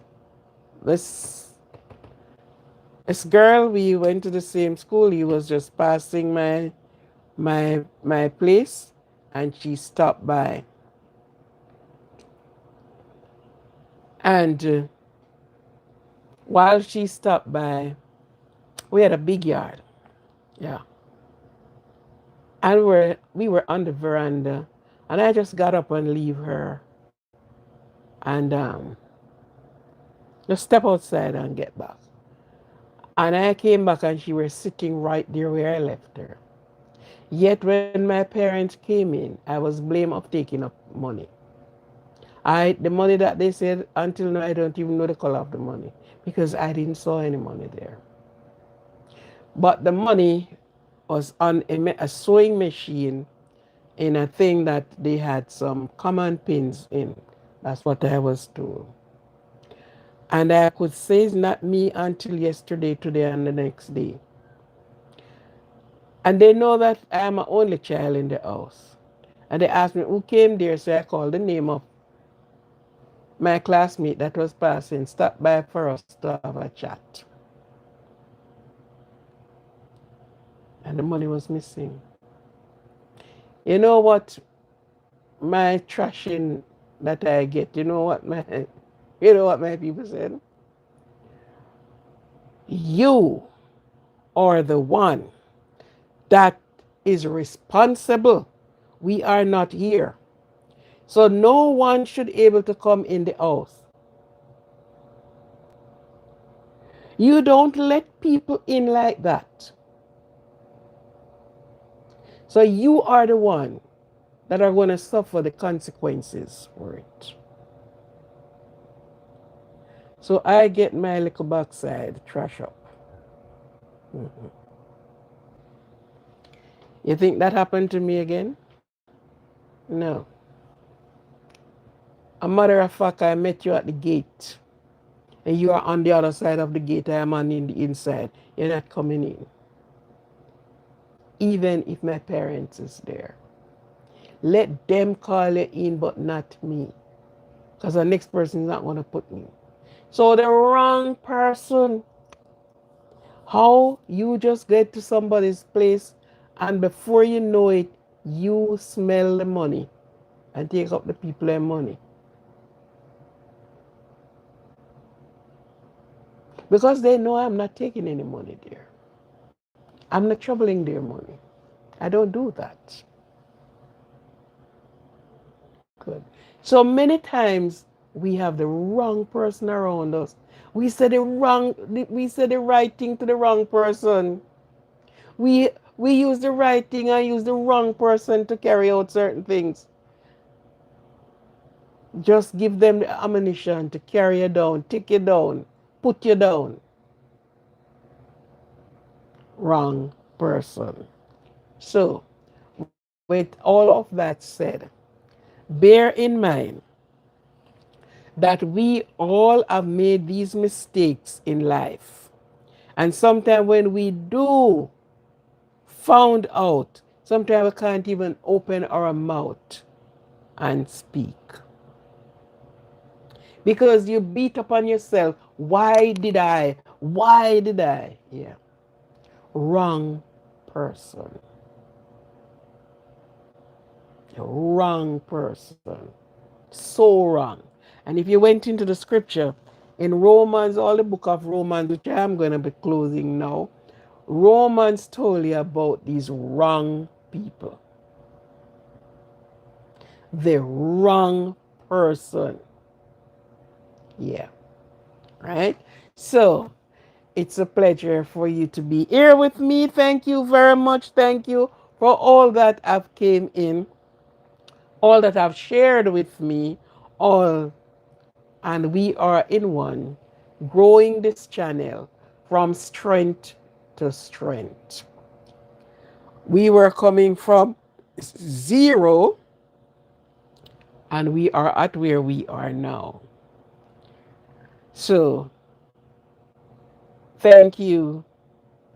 this this girl, we went to the same school. He was just passing my place, and she stopped by. And while she stopped by, we had a big yard. Yeah. And we were on the veranda, and I just got up and leave her and just step outside and get back. And I came back and she was sitting right there where I left her. Yet when my parents came in, I was blamed of taking up money. The money that they said, until now I don't even know the color of the money because I didn't saw any money there. But the money was on a sewing machine in a thing that they had some common pins in. That's what I was told. And I could say it's not me until yesterday, today, and the next day. And they know that I am an only child in the house. And they asked me who came there, so I called the name of my classmate that was passing, stopped by for us to have a chat. And the money was missing. You know what my trashing that I get, you know what my people said? You are the one that is responsible. We are not here. So no one should able to come in the house. You don't let people in like that. So you are the one that are going to suffer the consequences for it. So I get my little backside trash up. Mhm. You think that happened to me again? No. A matter of fact, I met you at the gate, and you are on the other side of the gate. I am on the inside. You're not coming in, even if my parents is there. Let them call you in, but not me, because the next person is not going to put me. So the wrong person. How you just get to somebody's place, and before you know it, you smell the money and take up the people and money. Because they know I'm not taking any money there. I'm not troubling their money. I don't do that. Good. So many times we have the wrong person around us. We said the right thing to the wrong person. We we use the right thing and use the wrong person to carry out certain things. Just give them the ammunition to carry you down, take you down, put you down. Wrong person. So, with all of that said, bear in mind that we all have made these mistakes in life. And sometimes when we do found out, sometimes we can't even open our mouth and speak. Because you beat upon yourself. Why did I? Why did I? Yeah. Wrong person. Wrong person. So wrong. And if you went into the scripture in Romans, all the book of Romans, which I'm going to be closing now, Romans told you about these wrong people, the wrong person. Yeah, right? So it's a pleasure for you to be here with me. Thank you very much. Thank you for all that have came in, all that have shared with me, all, and we are in one, growing this channel from strength to strength. We were coming from zero and we are at where we are now. So, thank you,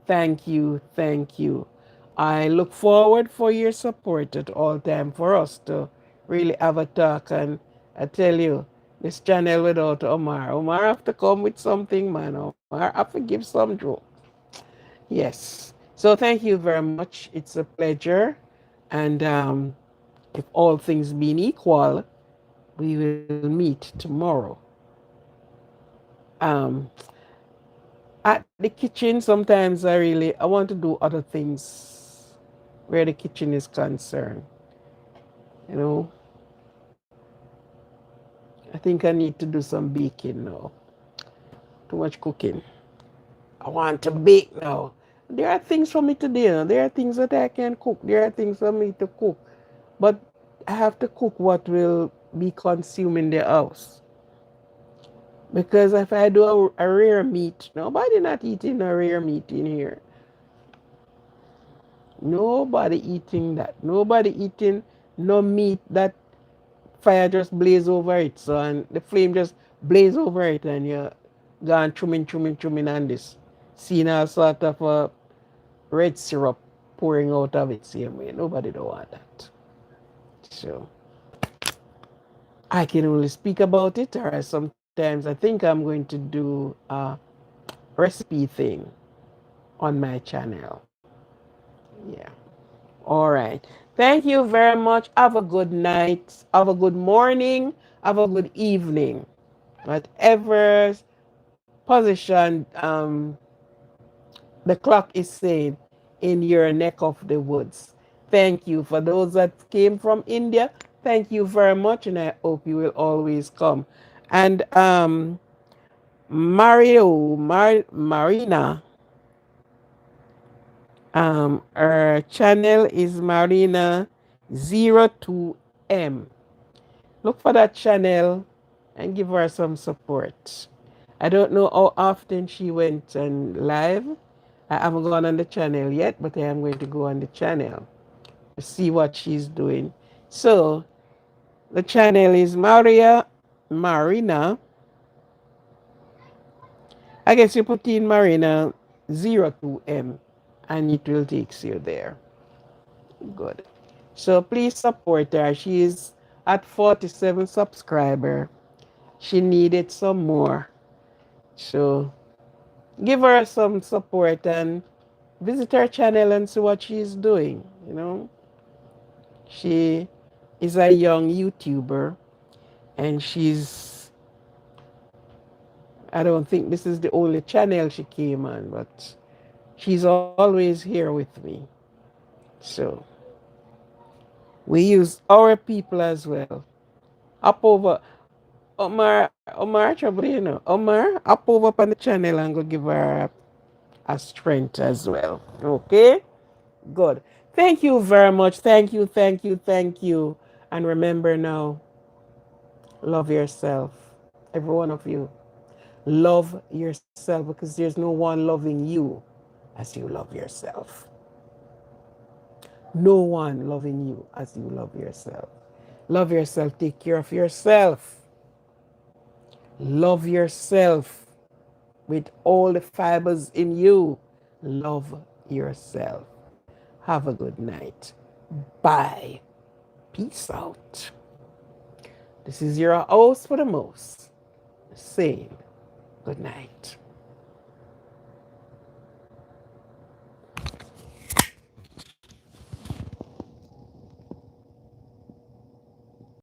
thank you, thank you. I look forward for your support at all time for us to really have a talk. And I tell you, this channel without Omar have to come with something, man. Omar have to give some joke. Yes. So thank you very much. It's a pleasure. And if all things being equal, we will meet tomorrow. Um, at the kitchen, sometimes I want to do other things where the kitchen is concerned. You know, I think I need to do some baking now. Too much cooking. I want to bake now. There are things for me to do. There are things that I can cook. There are things for me to cook. But I have to cook what will be consumed in the house. Because if I do a rare meat, nobody not eating a rare meat in here. Nobody eating that. Nobody eating no meat that fire just blaze over it. So and the flame just blaze over it and you're gone trimming and this. Seeing all sort of red syrup pouring out of it same way. Nobody don't want that. So I can only speak about it, or sometimes I think I'm going to do a recipe thing on my channel. Yeah. All right. Thank you very much. Have a good night. Have a good morning. Have a good evening. Whatever position the clock is saying in your neck of the woods. Thank you. For those that came from India, thank you very much, and I hope you will always come. And Marina, her channel is Marina02M. Look for that channel and give her some support. I don't know how often she went and live. I haven't gone on the channel yet, but I am going to go on the channel to see what she's doing. So the channel is Marina. I guess you put in Marina02M and it will take you there. Good. So please support her. She is at 47 subscriber. She needed some more. So give her some support and visit her channel and see what she's doing. You know, she is a young YouTuber and I don't think this is the only channel she came on, but she's always here with me. So we use our people as well. up over. Omar Chabrino. Omar, up over up on the channel and go give her a strength as well. Okay? Good. Thank you very much. Thank you, thank you, thank you. And remember now, love yourself. Every one of you. Love yourself because there's no one loving you as you love yourself. No one loving you as you love yourself. Love yourself. Take care of yourself. Love yourself with all the fibers in you. Love yourself. Have a good night. Bye. Peace out. This is your host for the most saying good night.